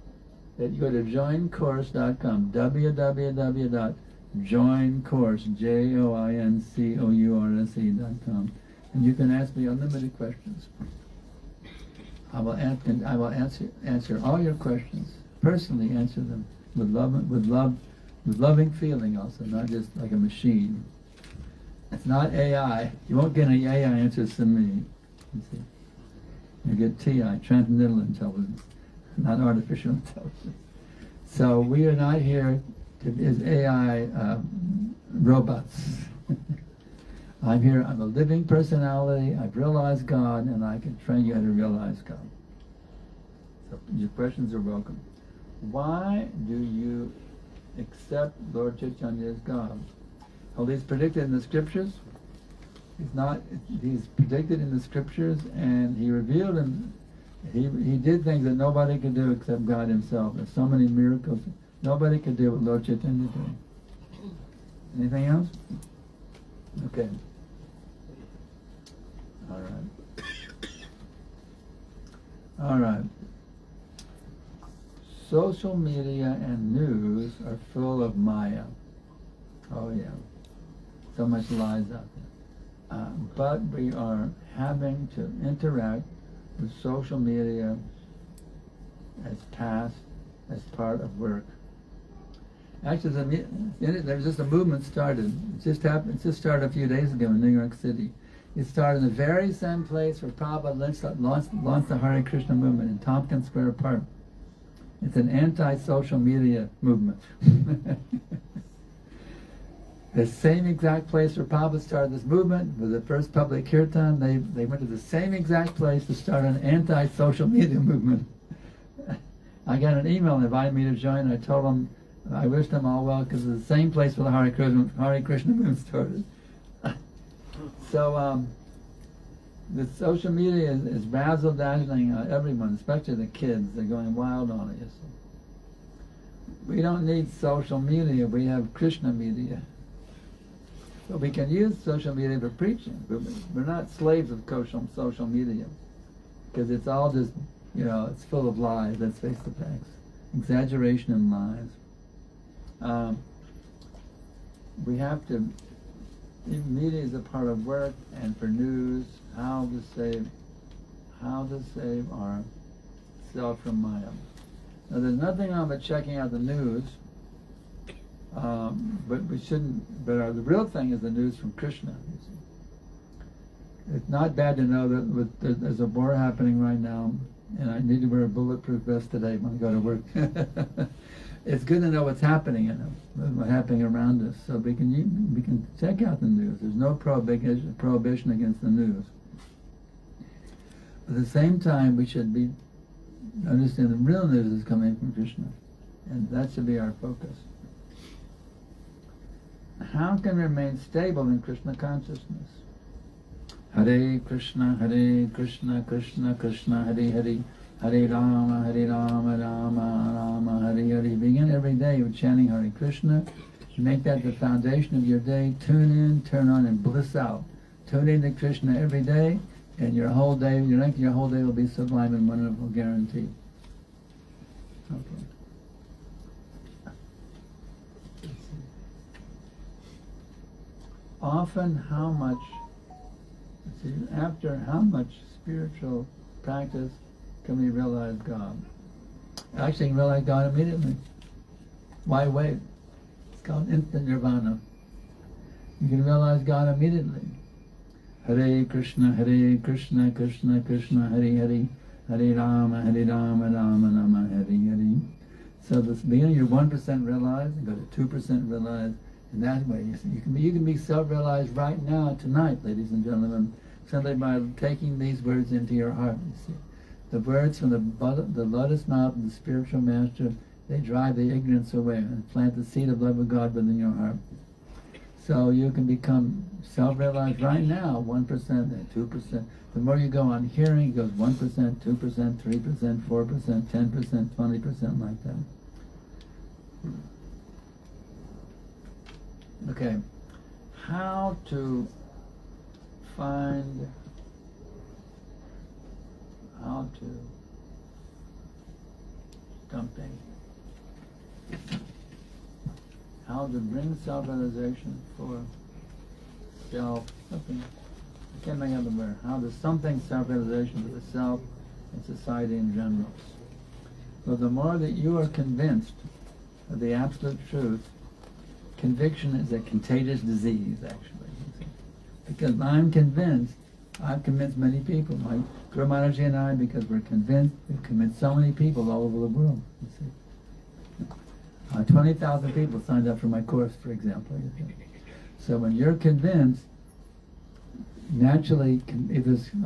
that you go to joincourse.com, www.joincourse, joincourse.com, and you can ask me unlimited questions. I will answer all your questions, personally answer them with loving feeling also, not just like a machine. It's not AI. You won't get any AI answers from me. You see, you get TI, transcendental intelligence, not artificial intelligence. So we are not here as AI robots. I'm here. I'm a living personality. I've realized God, and I can train you how to realize God. So your questions are welcome. Why do you accept Lord Chaitanya as God? Well, he's predicted in the scriptures. He's predicted in the scriptures, and he revealed him. He did things that nobody could do except God himself. There's so many miracles. Nobody could do what Lord Chaitanya did. Anything else? Okay. All right. All right. Social media and news are full of Maya. Oh yeah. So much lies out there. But we are having to interact with social media as part of work. Actually, there's just a movement started. It just happened. It just started a few days ago in New York City. It started in the very same place where Prabhupada launched the Hare Krishna movement in Tompkins Square Park. It's an anti-social media movement. The same exact place where Prabhupada started this movement was the first public kirtan. They went to the same exact place to start an anti-social media movement. I got an email inviting me to join. I told them I wished them all well because it's the same place where the Hare Krishna movement started. So the social media is razzle-dazzling everyone, especially the kids. They're going wild on it. You see. We don't need social media. We have Krishna media. So we can use social media for preaching. We're not slaves of social media, because it's all just, it's full of lies. Let's face the facts. Exaggeration and lies. We have to, media is a part of work, and for news, how to save ourselves from Maya. Now there's nothing wrong with checking out the news, but we shouldn't. But the real thing is the news from Krishna. You see. It's not bad to know that there's a war happening right now, and I need to wear a bulletproof vest today when I go to work. It's good to know what's happening what's happening around us, so we can check out the news. There's no prohibition against the news. At the same time, we should understand the real news is coming from Krishna, and that should be our focus. how can we remain stable in Krishna consciousness? Hare Krishna, Krishna Krishna, Hare Hare, Hare Rama, Rama Rama, Hare Hare. Begin every day with chanting Hare Krishna. Make that the foundation of your day. Tune in, turn on, and bliss out. Tune in to Krishna every day, and your whole day, your whole day will be sublime and wonderful, guaranteed. Okay. Often, after how much spiritual practice can we realize God? Actually, you can realize God immediately. Why wait? It's called instant nirvana. You can realize God immediately. Hare Krishna, Krishna Krishna, Hare Hare, Hare Rama, Rama Rama, Hare Hare. So the beginning, you're 1% realized, and go to 2% realized, and that way you can be self-realized right now, tonight, ladies and gentlemen, simply by taking these words into your heart. You see, the words from the lotus mouth of the spiritual master, they drive the ignorance away and plant the seed of love of God within your heart. So you can become self-realized right now, 1% and 2%. The more you go on hearing, it goes 1%, 2%, 3%, 4%, 10%, 20%, like that. Okay, how to bring self-realization for self, something, I can't make out the word, how to something self-realization for the self and society in general. So the more that you are convinced of the absolute truth, conviction is a contagious disease, actually. Because I'm convinced, I've convinced many people, like Guru Maharaj and I, because we're convinced, we've convinced so many people all over the world, you see. 20,000 people signed up for my course, for example. So when you're convinced, naturally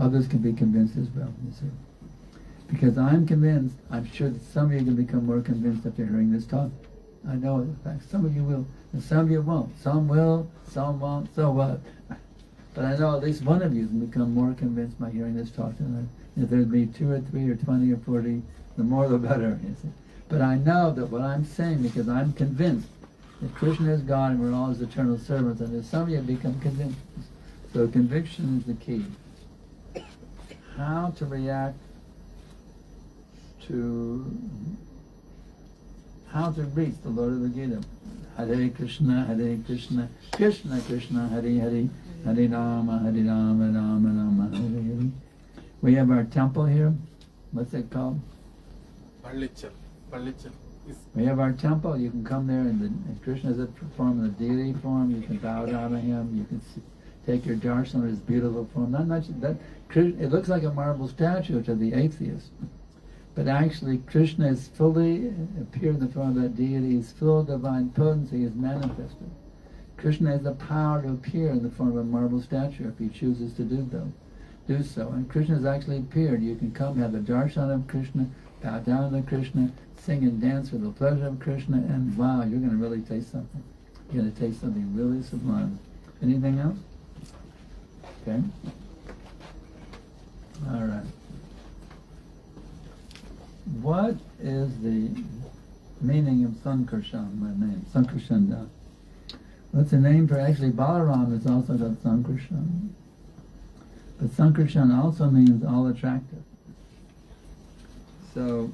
others can be convinced as well, you see. Because I'm convinced, I'm sure that some of you can become more convinced after hearing this talk. I know it, in fact, some of you will, and some of you won't. Some will, some won't, so what? But I know at least one of you can become more convinced by hearing this talk tonight. If there'd be 2 or 3 or 20 or 40, the more the better, you see. But I know that what I'm saying, because I'm convinced that Krishna is God and we're all His eternal servants, and as some of you become convinced. So conviction is the key. How to react to, how to reach the Lord of the Gita. Hare Krishna, Krishna Krishna, Hare Hare, Hare Rama, Rama Rama, Hare Hare. We have our temple here. What's it called? Pallichal. We have our temple. You can come there, and Krishna is a form in the deity form. You can bow down to Him. You can take your darshan of His beautiful form. Not much that. It looks like a marble statue to the atheist, but actually Krishna is fully appeared in the form of that deity. His full divine potency is manifested. Krishna has the power to appear in the form of a marble statue if He chooses to do so. And Krishna has actually appeared. You can come, have the darshan of Krishna, bow down to Krishna, sing and dance for the pleasure of Krishna, and wow, you're going to really taste something. You're going to taste something really sublime. Anything else? Okay. All right. What is the meaning of Sankarshan, my name? Sankarshan. What's the name for, actually Balaram is also called Sankarshan. But Sankarshan also means all attractive. So,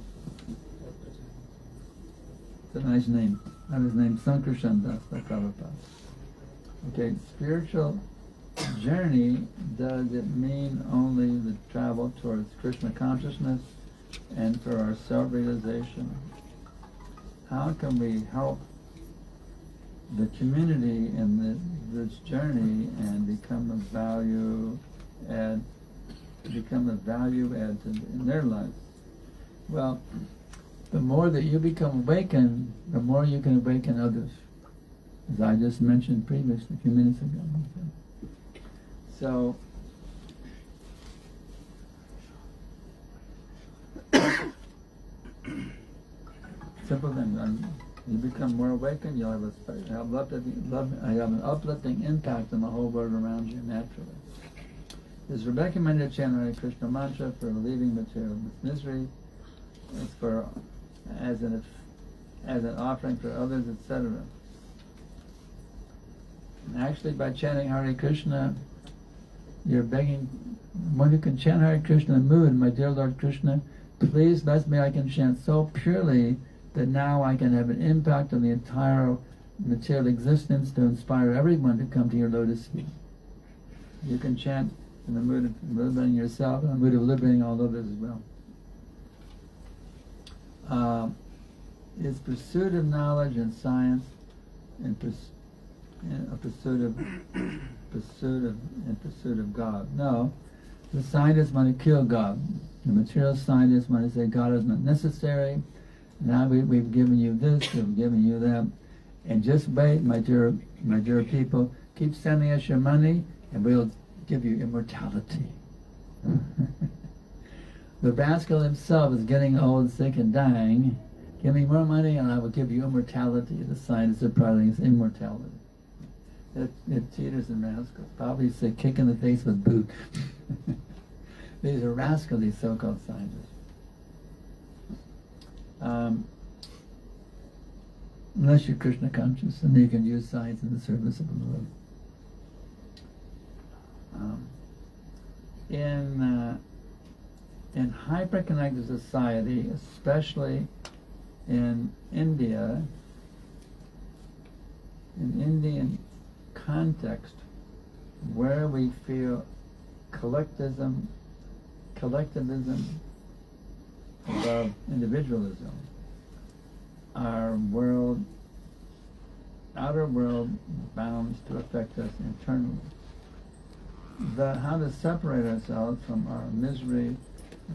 it's a nice name. That is named Sankarshan Das by Prabhupada. Okay, spiritual journey, does it mean only the travel towards Krishna consciousness and for our self-realization? How can we help the community in this journey and become a value add in their lives? Well, the more that you become awakened, the more you can awaken others, as I just mentioned previously, a few minutes ago. So, simple thing. You become more awakened, you'll have an uplifting impact on the whole world around you naturally. It is recommended to chant Hare Krishna mantra for relieving material misery. It's for as an offering for others, etc. Actually, by chanting Hare Krishna, you're begging, when you can chant Hare Krishna in the mood, my dear Lord Krishna, please bless me, I can chant so purely that now I can have an impact on the entire material existence to inspire everyone to come to your lotus feet. You can chant in the mood of liberating yourself and the mood of liberating all others as well. Is pursuit of knowledge and science and pursuit of God. No, the scientists want to kill God. The material scientists want to say God is not necessary. Now we've given you this, we've given you that, and just wait, my dear people. Keep sending us your money, and we'll give you immortality. The rascal himself is getting old, sick, and dying. Give me more money, and I will give you immortality. The scientists are prodding us immortality. It cheaters and rascals. Probably say kick in the face with boot. These are rascals, these so-called scientists. Unless you're Krishna conscious, and you can use science in the service of the Lord. In hyper-connected society, especially in India, in Indian context, where we feel collectivism above individualism, our world, outer world, bounds to affect us internally. How to separate ourselves from our misery,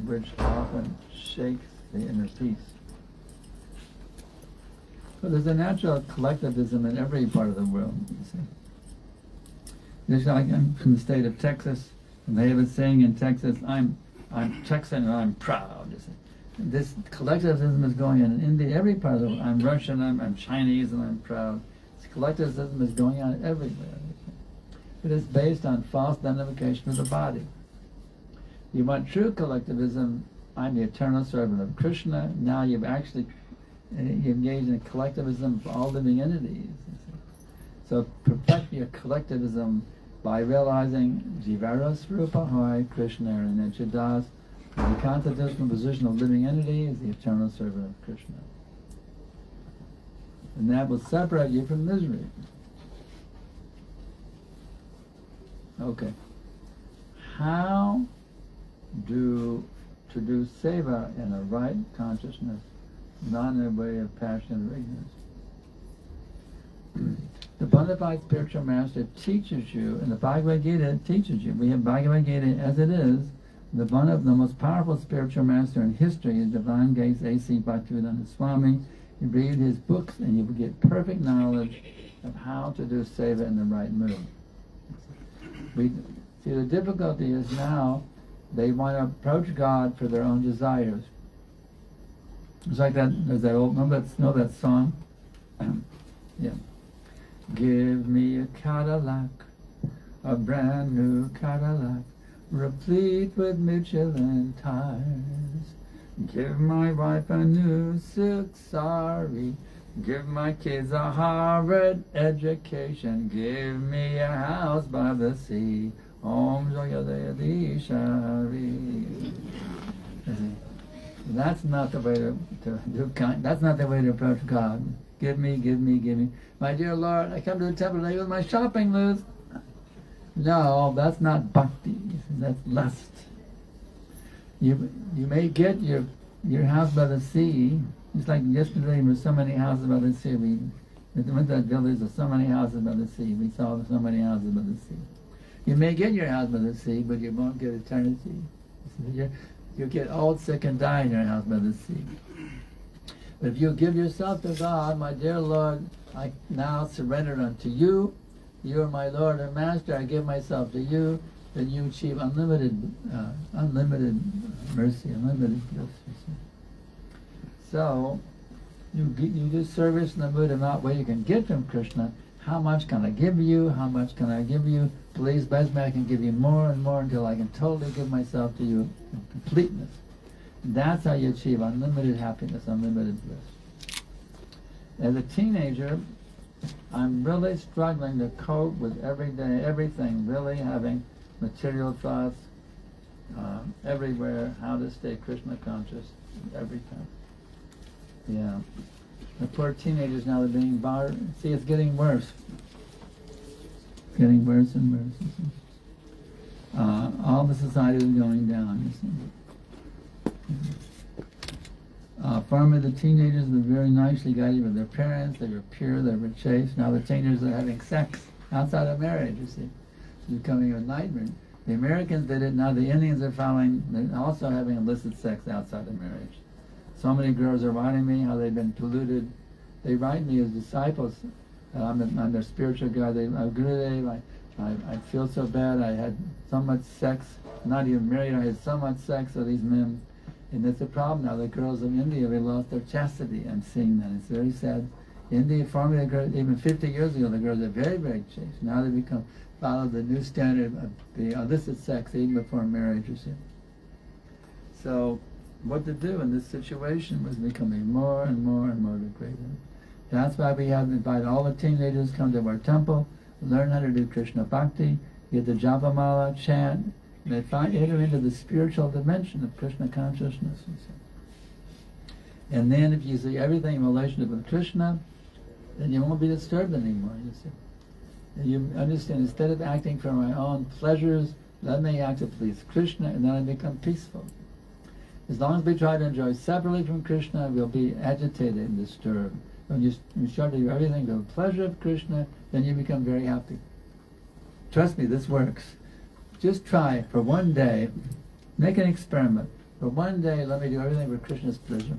which often shakes the inner peace. So there's a natural collectivism in every part of the world, you see. Just like I'm from the state of Texas, and they have a saying in Texas, I'm Texan and I'm proud. You see. This collectivism is going on in India, every part of the world. I'm Russian, I'm Chinese, and I'm proud. This collectivism is going on everywhere. It is based on false identification of the body. You want true collectivism, I'm the eternal servant of Krishna. Now you've actually engaged in collectivism of all living entities. So perfect your collectivism by realizing Jivara Srupa Hare Krishna and Nechadas, the constitutional position of living entity is the eternal servant of Krishna. And that will separate you from misery. Okay. How to do seva in a right consciousness, not in a way of passion or ignorance. The bona fide spiritual master teaches you, and the Bhagavad Gita teaches you. We have Bhagavad Gita as it is. The most powerful spiritual master in history is Divine Grace A.C. Bhaktivedanta Swami. You read his books and you will get perfect knowledge of how to do seva in the right mood. See, the difficulty is now they want to approach God for their own desires. It's like that. There's that old. Know that song? Yeah. Give me a Cadillac, a brand new Cadillac, replete with Michelin tires. Give my wife a new silk sari. Give my kids a Harvard education. Give me a house by the sea. Om Joyadayadi Shari. That's not the way to do. That's not the way to approach God. Give me, give me, give me. My dear Lord, I come to the temple today with my shopping list. No, that's not bhakti. That's lust. You may get your house by the sea. It's like yesterday there were so many houses by the sea. We went to that village, there's so many houses by the sea. We saw so many houses by the sea. You may get your house by the sea, but you won't get eternity. You'll get old, sick, and die in your house by the sea. But if you give yourself to God, my dear Lord, I now surrender unto you. You are my Lord and Master. I give myself to you. Then you achieve unlimited mercy, unlimited bliss. So, You do service in the mood of not what you can get from Krishna. How much can I give you? How much can I give you? Please bless me, I can give you more and more until I can totally give myself to you in completeness. That's how you achieve unlimited happiness, unlimited bliss. As a teenager, I'm really struggling to cope with everything, really having material thoughts everywhere, how to stay Krishna conscious every time. Yeah. The poor teenagers now are being bothered. See, it's getting worse. It's getting worse and worse. You see. All the society is going down, you see. Formerly the teenagers were very nicely guided by their parents. They were pure, they were chaste. Now the teenagers are having sex outside of marriage, you see. It's becoming an enlightenment. The Americans did it, now the Indians are following, they're also having illicit sex outside of marriage. So many girls are writing me how they've been polluted. They write me as disciples. I'm their spiritual guide. Gurudev, I feel so bad. I had so much sex. Not even married. I had so much sex with these men. And it's a problem now. The girls of India, they lost their chastity. I'm seeing that. It's very sad. India, formerly, even 50 years ago, the girls are very, very chaste. Now they follow the new standard of the illicit sex even before marriage, you see. So, what to do in this situation was becoming more and more and more degraded. That's why we have invited all the teenagers to come to our temple, learn how to do Krishna Bhakti, get the Japamala, chant, and they enter into the spiritual dimension of Krishna consciousness. You see. And then if you see everything in relationship with Krishna, then you won't be disturbed anymore, you see. And you understand, instead of acting for my own pleasures, let me act to please Krishna, and then I become peaceful. As long as we try to enjoy separately from Krishna, we'll be agitated and disturbed. When you start to do everything for the pleasure of Krishna, then you become very happy. Trust me, this works. Just try for one day, make an experiment. For one day, let me do everything for Krishna's pleasure.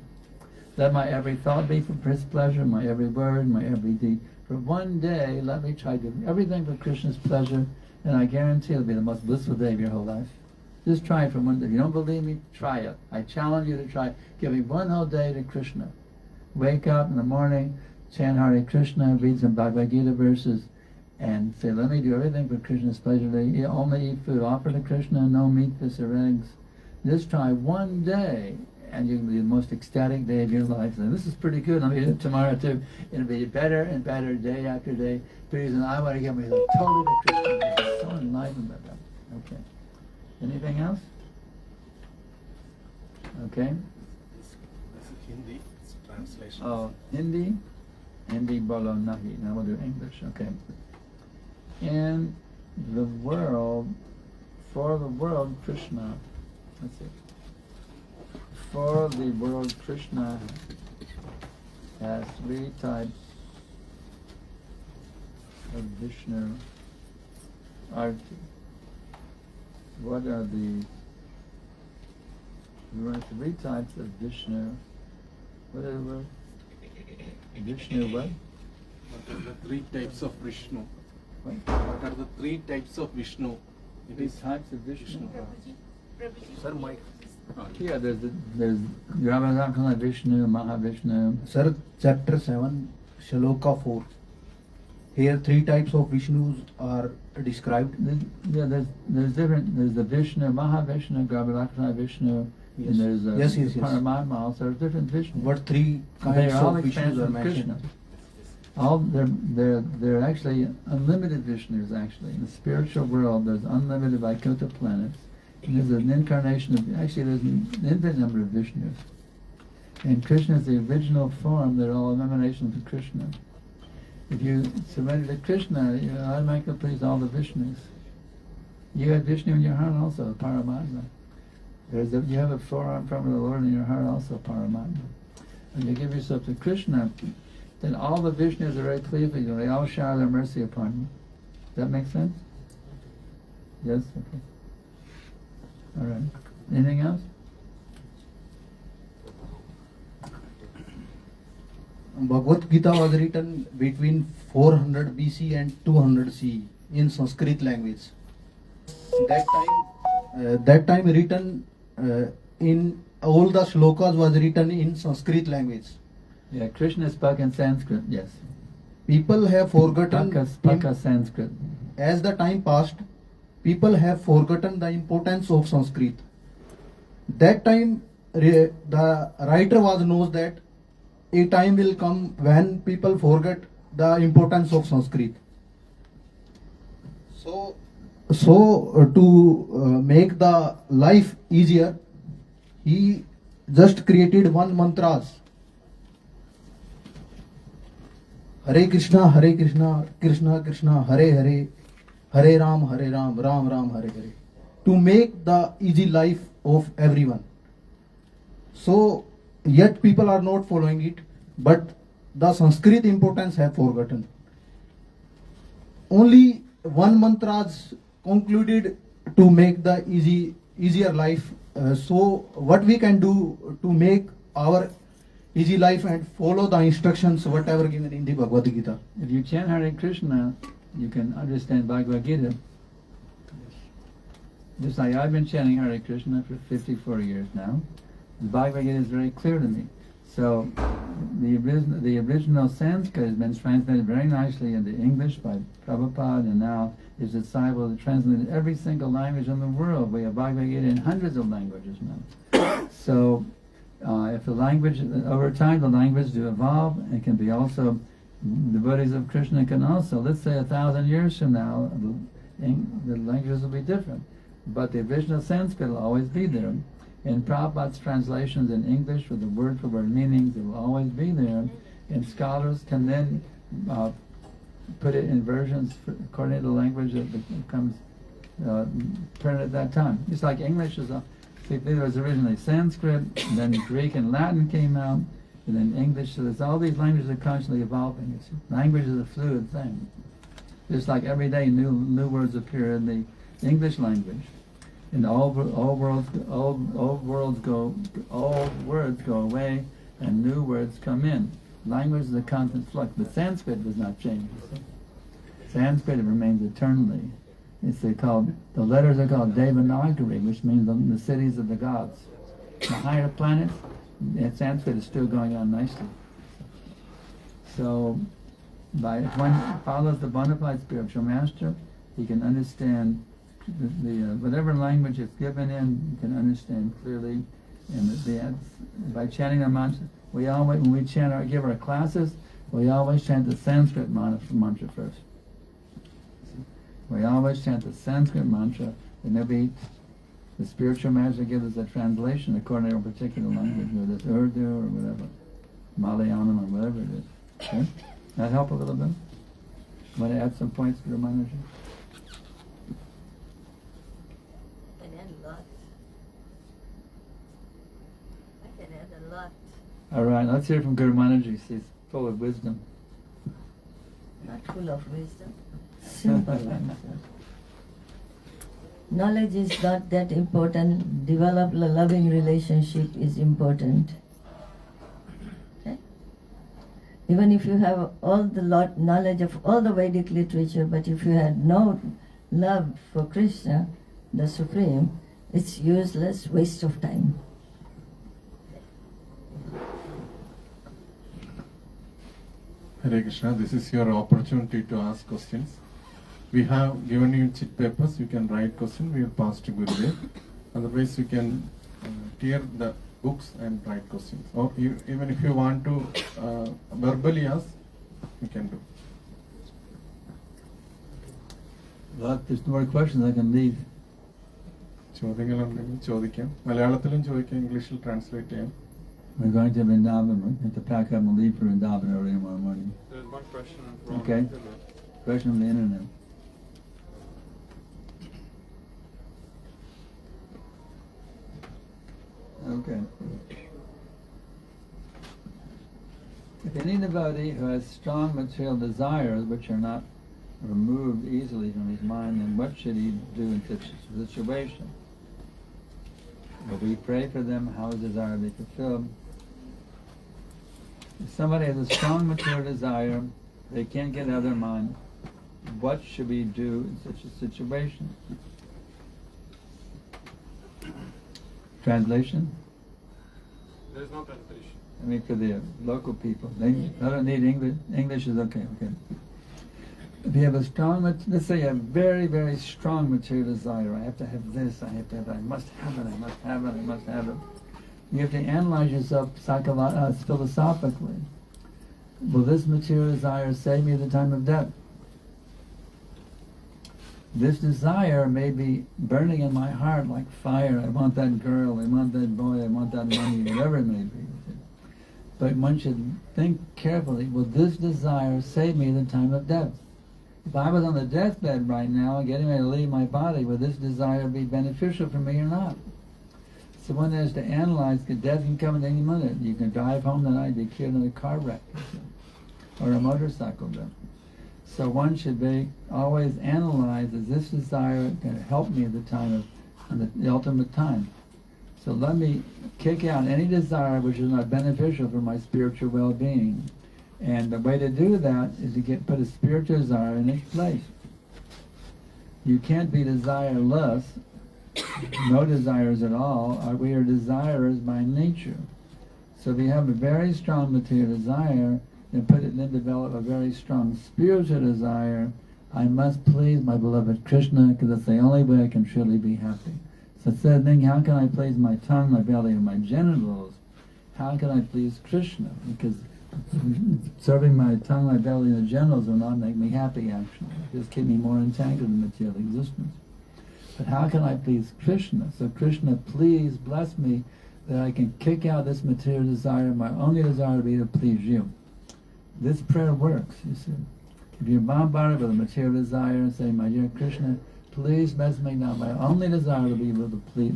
Let my every thought be for His pleasure, my every word, my every deed. For one day, let me try to do everything for Krishna's pleasure, and I guarantee it'll be the most blissful day of your whole life. Just try it for one day. If you don't believe me, try it. I challenge you to try it. Give me one whole day to Krishna. Wake up in the morning, chant Hare Krishna, read some Bhagavad Gita verses, and say, let me do everything for Krishna's pleasure today. Only eat food offered to Krishna, no meat, fish, or eggs. Just try one day, and you can be the most ecstatic day of your life. And this is pretty good. Let me do it tomorrow too. It'll be better and better day after day. The reason I want to get myself totally to Krishna. I'm so enlightened by that. Okay. Anything else? Okay. This is Hindi. It's translation. Oh, Hindi? Hindi bolo nahi. Now we'll do English. Okay. In the world, for the world, Krishna, let's see. For the world, Krishna has three types of Vishnu arti. What are the three types of Vishnu? What are the words? Vishnu what? What are the three types of Vishnu? What? What are the three types of Vishnu? Three types of Vishnu? Sir, Mike. Here, there's Ramadakana Vishnu, Mahavishnu. Sir, chapter 7, Shloka 4. Here, three types of Vishnus are described. There's different. There's the Vishnu, Mahavishnu, Garbhadakana Vishnu, Yes. and there's Yes. Paramatma also. There's different Vishnus. What three They kinds are all of Vishnus expansions are of mentioned? Krishna. All they're actually unlimited Vishnus. Actually, in the spiritual world, there's unlimited Vaikuntha planets. And there's an incarnation of there's an infinite number of Vishnus. And Krishna is the original form. They're all emanations of Krishna. If you surrender to Krishna, you automatically please all the Vishnus. You have Vishnu in your heart also, Paramatma. You have a forearm from the Lord in your heart also, Paramatma. When you give yourself to Krishna, then all the Vishnus are very pleased with you. They all shower their mercy upon you. Does that make sense? Yes? Okay. All right. Anything else? Bhagavad Gita was written between 400 BC and 200 CE in Sanskrit language. That time written in all the shlokas was written in Sanskrit language. Yeah, Krishna spoke in Sanskrit, yes. People have forgotten, Paka Sanskrit. as the time passed, people have forgotten the importance of Sanskrit. That time, the writer knows that a time will come when people forget the importance of Sanskrit. So to make the life easier, he just created one mantras. Hare Krishna, Krishna Krishna, Hare Hare, Hare Ram, Ram Ram, Hare Hare. To make the easy life of everyone. So, yet people are not following it, but the Sanskrit importance have forgotten. Only one mantras concluded to make the easier life. So, what we can do to make our easy life and follow the instructions whatever given in the Bhagavad Gita. If you chant Hare Krishna, you can understand Bhagavad Gita. Just like I've been chanting Hare Krishna for 54 years now, the Bhagavad Gita is very clear to me. So the original Sanskrit has been translated very nicely into English by Prabhupada, and now his disciples have translated every single language in the world. We have Bhagavad Gita in hundreds of languages now. So if the language, over time the language do evolve, and can be also, the devotees of Krishna can also, let's say 1,000 years from now, the languages will be different. But the original Sanskrit will always be there. In Prabhupada's translations in English with the word-for-word meanings, it will always be there. And scholars can then put it in versions according to the language that becomes printed at that time. Just like English is there was originally Sanskrit, and then Greek and Latin came out, and then English. So there's all these languages are constantly evolving. Language is a fluid thing. Just like every day new words appear in the English language. And old words go away, and new words come in. Language is a constant flux, but Sanskrit does not change. Sanskrit remains eternally. The letters are called Devanagari, which means the cities of the gods. The higher planets, Sanskrit is still going on nicely. So, if one follows the bona fide spiritual master, he can understand whatever language it's given in, you can understand clearly. And by chanting our mantra, when we give our classes, we always chant the Sanskrit mantra first. We always chant the Sanskrit mantra, and maybe the spiritual master gives us a translation according to a particular language, whether it's Urdu or whatever, Malayalam or whatever it is. Okay? That help a little bit? Want to add some points to the Maharaji? I can add a lot. I can add a lot. All right, let's hear from Guru Maharaji. He's full of wisdom. Not full of wisdom. Simple answer. Knowledge is not that important. Develop a loving relationship is important. Okay? Even if you have all the knowledge of all the Vedic literature, but if you had no love for Krishna, the Supreme, it's useless, waste of time. Hare Krishna, this is your opportunity to ask questions. We have given you chit papers, you can write questions, we will pass to Gurudev. Otherwise, you can tear the books and write questions. Or even if you want to verbally ask, you can do. Well, if there's no more questions, I can leave. ചോദ്യങ്ങളുണ്ടെങ്കിൽ ചോദിക്കാം, മലയാളത്തിലും ചോദിക്കാം, ഇംഗ്ലീഷിൽ translate ചെയ്യാം. We're going to Vrindavan. We have to pack up and leave for Vrindavan early tomorrow morning. There's one question from Okay. Question from the internet. Okay. If any devotee who has strong material desires which are not removed easily from his mind, then what should he do in such a situation? Will we pray for them? How is desire be fulfilled? If somebody has a strong material desire, they can't get out of their mind, what should we do in such a situation? Translation? There is no translation. I mean, for the local people. They don't need English. English is okay. If you have a strong, let's say you have very, very strong material desire. I have to have this, I have to have that, I must have it, I must have it, I must have it. You have to analyze yourself philosophically. Will this material desire save me at the time of death? This desire may be burning in my heart like fire. I want that girl, I want that boy, I want that money, whatever it may be. But one should think carefully, will this desire save me at the time of death? If I was on the deathbed right now, getting ready to leave my body, would this desire be beneficial for me or not? So one has to analyze, because death can come at any minute. You can drive home tonight, be killed in a car wreck, or a motorcycle wreck. So one should be always analyze, is this desire going to help me at the time of the ultimate time? So let me kick out any desire which is not beneficial for my spiritual well-being. And the way to do that is to put a spiritual desire in its place. You can't be desireless, no desires at all, or we are desirers by nature. So if you have a very strong material desire, then develop a very strong spiritual desire. I must please my beloved Krishna, because that's the only way I can truly be happy. So instead of thinking, how can I please my tongue, my belly, and my genitals? How can I please Krishna? Because serving my tongue, my belly, and the genitals will not make me happy, actually. It just keep me more entangled in material existence. But how can I please Krishna? So Krishna, please bless me that I can kick out this material desire. My only desire to be to please you. This prayer works, you see. If you're bombarded with a material desire and say, my dear Krishna, please bless me now. My only desire to be able to please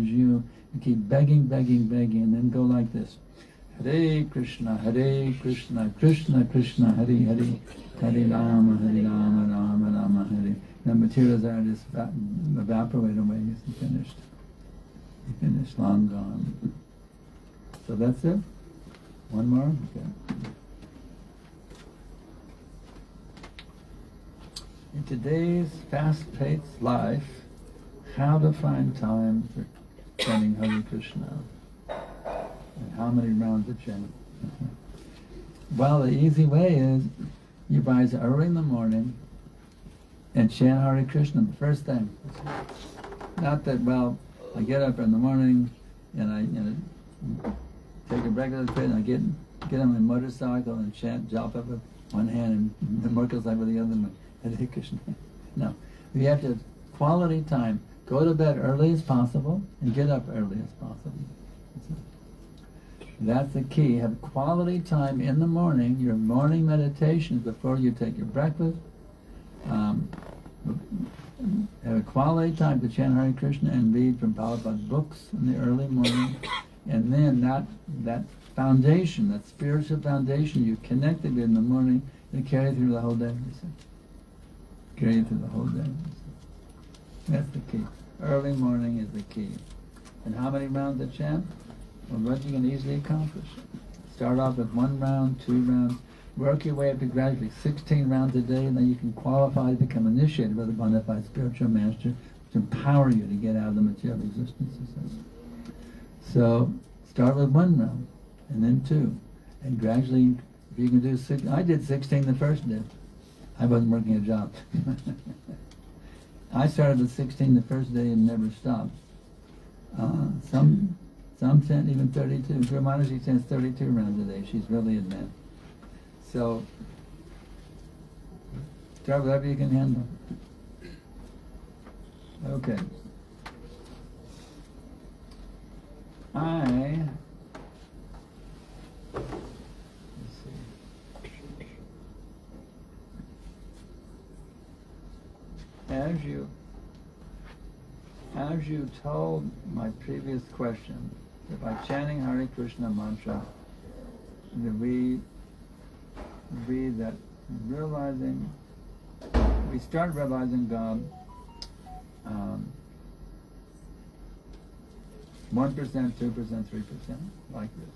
you. And keep begging, begging, begging, and then go like this. Hare Krishna, Krishna Krishna, Hare Hare, Hare Rama, Rama Rama, Hare. The material desire just evaporate away. He's finished. He finished, long gone. So that's it. One more? Okay. In today's fast-paced life, how to find time for chanting Hare Krishna? And how many rounds to chant? Well, the easy way is you rise early in the morning and chant Hare Krishna the first thing. Not that, well, I get up in the morning and I take a regular fit and I get on my motorcycle and chant, jump up with one hand and the motorcycle with the other one. Hare Krishna. No. You have to have quality time. Go to bed early as possible and get up early as possible. That's the key. Have quality time in the morning, your morning meditations before you take your breakfast. Have a quality time to chant Hare Krishna and read from Prabhupada's books in the early morning. And then that foundation, that spiritual foundation you connected in the morning, you carry through the whole day. Carry it through the whole day. That's the key. Early morning is the key. And how many rounds to chant? Well, what you can easily accomplish. Start off with 1 round, 2 rounds. Work your way up to gradually 16 rounds a day, and then you can qualify to become initiated by the bona fide spiritual master to empower you to get out of the material existence. So start with 1 round, and then 2. And gradually, if you can do 6, I did 16 the first day. I wasn't working a job. I started with 16 the first day and never stopped. Some chant even 32. Guru Mataji chants 32 rounds a day. She's really advanced. So, start whatever you can handle. Okay. As you told my previous question, that by chanting Hare Krishna mantra, we start realizing God 1%, 2%, 3%, like this.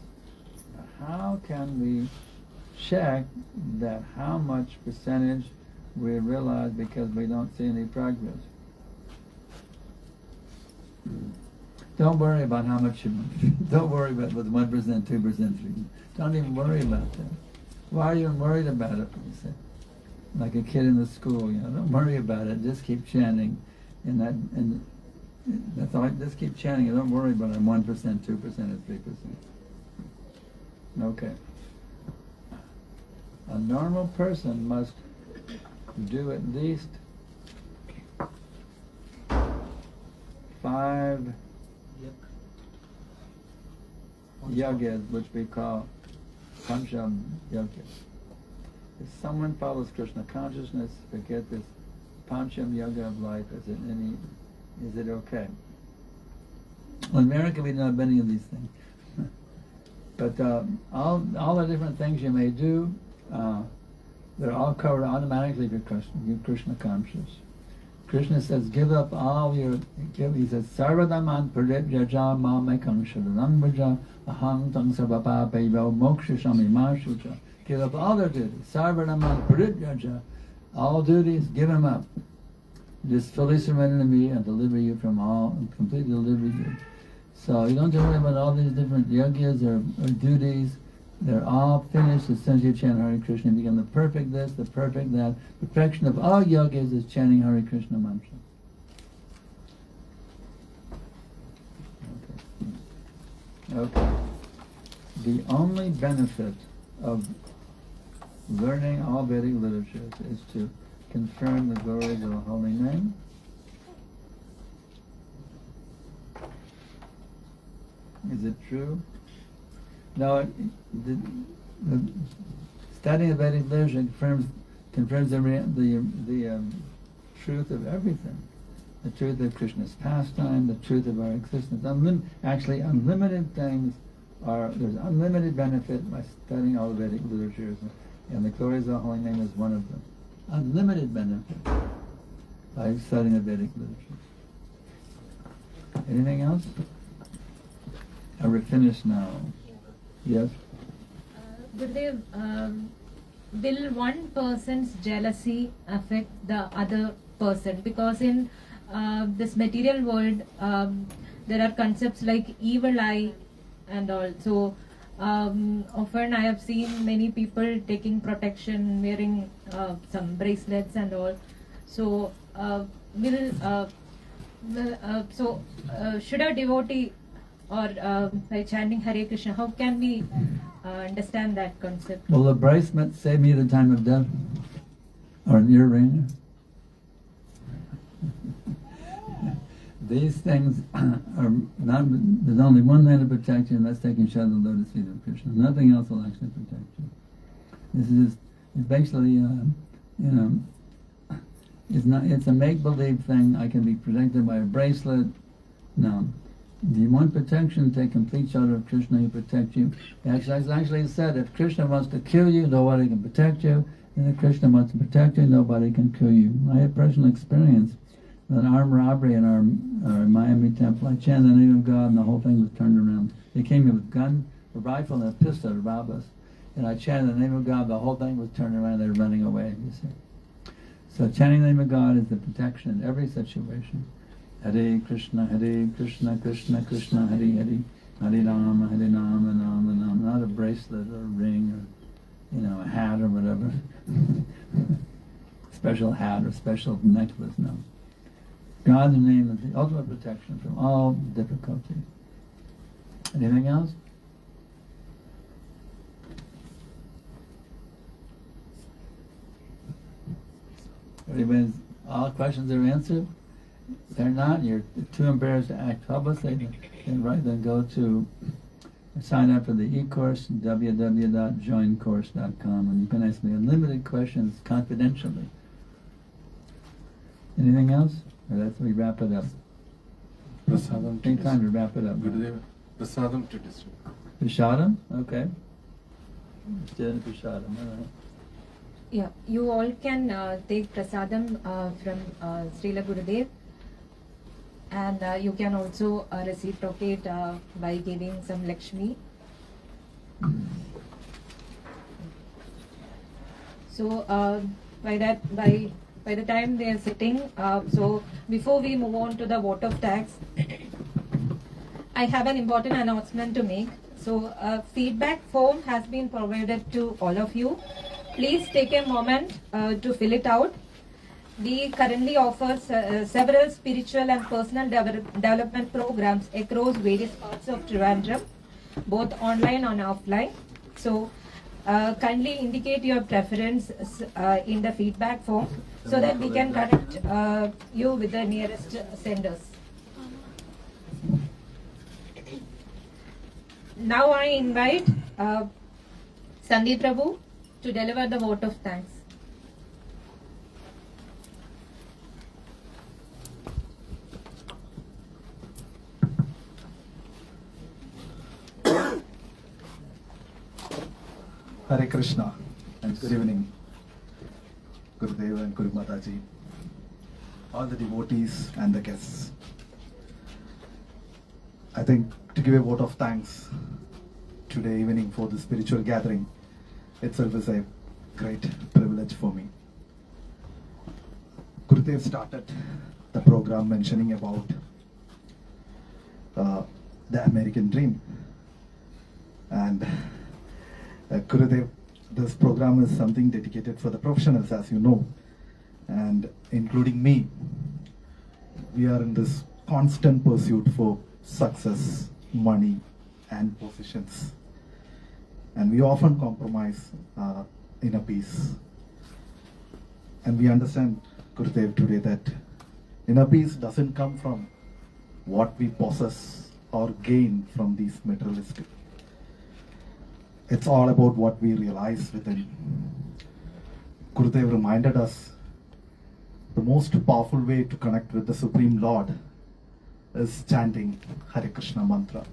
Now, how can we check that how much percentage we realize because we don't see any progress? Don't worry about how much you don't worry about with 1%, 2%, 3%. Don't even worry about that. Why are you worried about it? You say, like a kid in the school, don't worry about it. Just keep chanting, and that's all. Just keep chanting. Don't worry about it. 1%, 2%, or 3%. Okay. A normal person must do at least 5 yagas, which we call pancham yagas. If someone follows Krishna consciousness, forget this pancham yoga of life. Is it okay? Well, in America, we don't have any of these things. But all the different things you may do, they're all covered automatically if you're Krishna conscious. Krishna says, give up all your, he says, sarvadaman parijyaja mamekam sharanam vraja aham tang sarvapapaivo moksha shamima. Give up all their duties. Sarvadaman parijyaja, all duties, give them up. Just fully surrender to me and deliver you from all, and completely deliver you. So you don't have to worry about all these different yagyas or duties. They're all finished as soon as you chant Hare Krishna. You become the perfect this, the perfect that. Perfection of all yogas is chanting Hare Krishna mantra. Okay. The only benefit of learning all Vedic literatures is to confirm the glories of the holy name. Is it true? No, the studying of Vedic literature confirms the truth of everything. The truth of Krishna's pastime, the truth of our existence. Actually, unlimited things there's unlimited benefit by studying all the Vedic literatures, and the glories of the holy name is one of them. Unlimited benefit by studying the Vedic literature. Anything else? We're finished now. Yes? Gurudev, will one person's jealousy affect the other person? Because in this material world, there are concepts like evil eye and all. So often I have seen many people taking protection, wearing some bracelets and all. So should a devotee or by chanting Hare Krishna, how can we understand that concept? Will a bracelet save me the time of death? Or an earring? These things are not, there's only one way to protect you, and that's taking shelter of the lotus feet of Krishna. Nothing else will actually protect you. This is basically, it's a make-believe thing. I can be protected by a bracelet. No. Do you want protection? Take complete shelter of Krishna, he protect you. It's actually said, if Krishna wants to kill you, nobody can protect you. And if Krishna wants to protect you, nobody can kill you. I had personal experience with an armed robbery in our Miami temple. I chanted the name of God and the whole thing was turned around. They came in with a gun, a rifle, and a pistol to rob us. And I chanted the name of God, the whole thing was turned around, they were running away, you see. So chanting the name of God is the protection in every situation. Hare Krishna, Krishna Krishna, Hare Hare, Hare Rama, Rama Rama. Not a bracelet or a ring or, a hat or whatever. Special hat or special necklace, no. God's name is the ultimate protection from all difficulty. Anything else? Everybody's, all questions are answered? If they're not, you're too embarrassed to act publicly, then go to sign up for the e-course, www.joincourse.com, and you can ask me unlimited questions confidentially. Anything else? Or that's we wrap it up. Prasadam. Take time to wrap it up. Gurudev, prasadam to distribute. Prashadam? Okay. Still prashadam, all right. Yeah, you all can take prasadam from Srila Gurudev, and you can also reciprocate by giving some Lakshmi. So by the time they are sitting, so before we move on to the vote of thanks, I have an important announcement to make. So, a feedback form has been provided to all of you. Please take a moment to fill it out. We currently offer several spiritual and personal development programs across various parts of Trivandrum, both online and offline. So, kindly indicate your preference in the feedback form so that we can connect you with the nearest senders. Now I invite Sandeep Prabhu to deliver the vote of thanks. Hare Krishna and good evening, Gurudev and Guru Mataji, all the devotees and the guests. I think to give a vote of thanks today evening for the spiritual gathering itself is a great privilege for me. Gurudev started the program mentioning about the American dream, and Gurudev, this program is something dedicated for the professionals, as you know, and including me. We are in this constant pursuit for success, money, and positions, and we often compromise inner peace. And we understand, Gurudev, today that inner peace doesn't come from what we possess or gain from these materialistic. It's all about what we realize within. Gurudev reminded us the most powerful way to connect with the Supreme Lord is chanting Hare Krishna mantra.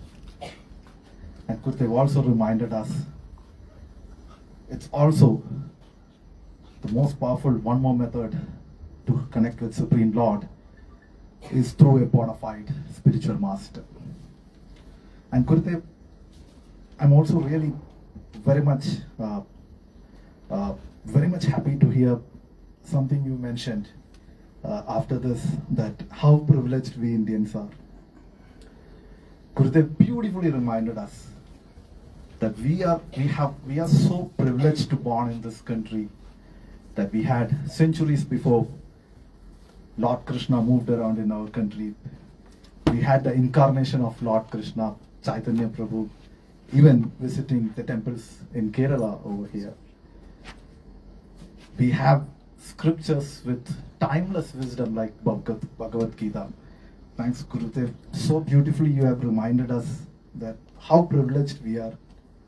And Gurudev also reminded us it's also the most powerful one more method to connect with Supreme Lord is through a bona fide spiritual master. And Gurudev, I'm also really very much happy to hear something you mentioned after this, that how privileged we Indians are. Gurudev beautifully reminded us that we are so privileged to born in this country that we had centuries before Lord Krishna moved around in our country. We had the incarnation of Lord Krishna, Chaitanya Prabhu, even visiting the temples in Kerala over here. We have scriptures with timeless wisdom like Bhagavad Gita. Thanks, Gurudev. So beautifully you have reminded us that how privileged we are,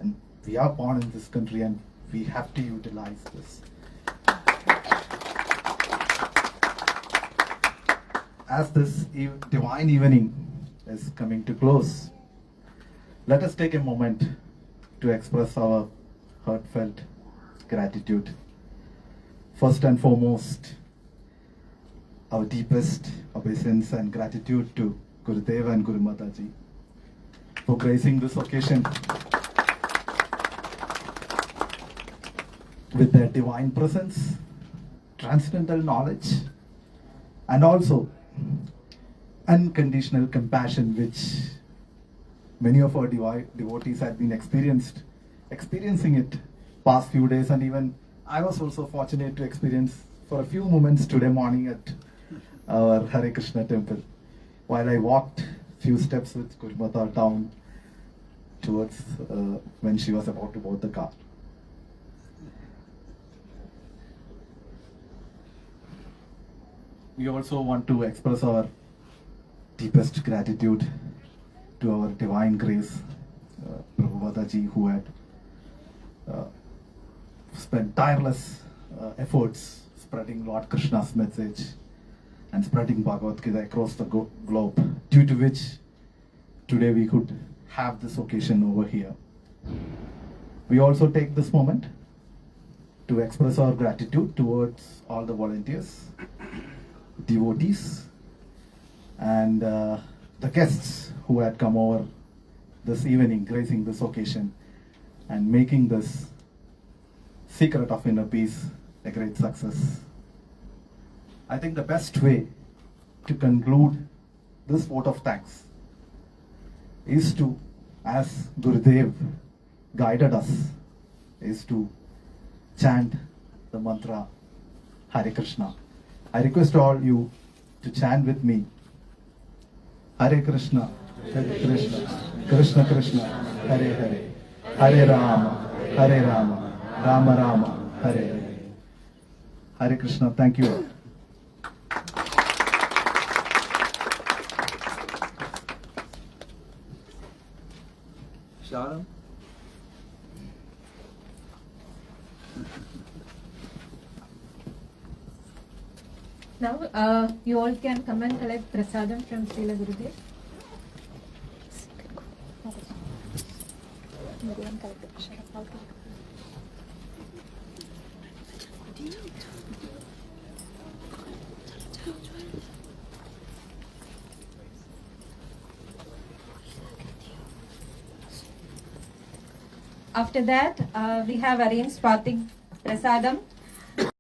and we are born in this country and we have to utilize this. As this divine evening is coming to close, let us take a moment to express our heartfelt gratitude. First and foremost, our deepest obeisance and gratitude to Gurudev and Guru Mataji for gracing this occasion with their divine presence, transcendental knowledge, and also unconditional compassion, which many of our devotees had been experiencing it past few days, and even I was also fortunate to experience for a few moments today morning at our Hare Krishna temple while I walked few steps with Guru Mata down towards when she was about to board the car. We also want to express our deepest gratitude to our divine grace, Prabhupada-ji, who had spent tireless efforts spreading Lord Krishna's message and spreading Bhagavad Gita across the globe, due to which today we could have this occasion over here. We also take this moment to express our gratitude towards all the volunteers, devotees, and the guests who had come over this evening, gracing this occasion and making this secret of inner peace a great success. I think the best way to conclude this vote of thanks is to, as Gurudev guided us, is to chant the mantra Hare Krishna. I request all you to chant with me. Hare Krishna, Hare Krishna, Krishna Krishna, Hare Hare, Hare Rama, Rama Rama, Hare Hare. Hare Krishna, thank you all. Sharam? Now, you all can come and collect prasadam from Srila Gurudev. After that, we have arranged Swatik prasadam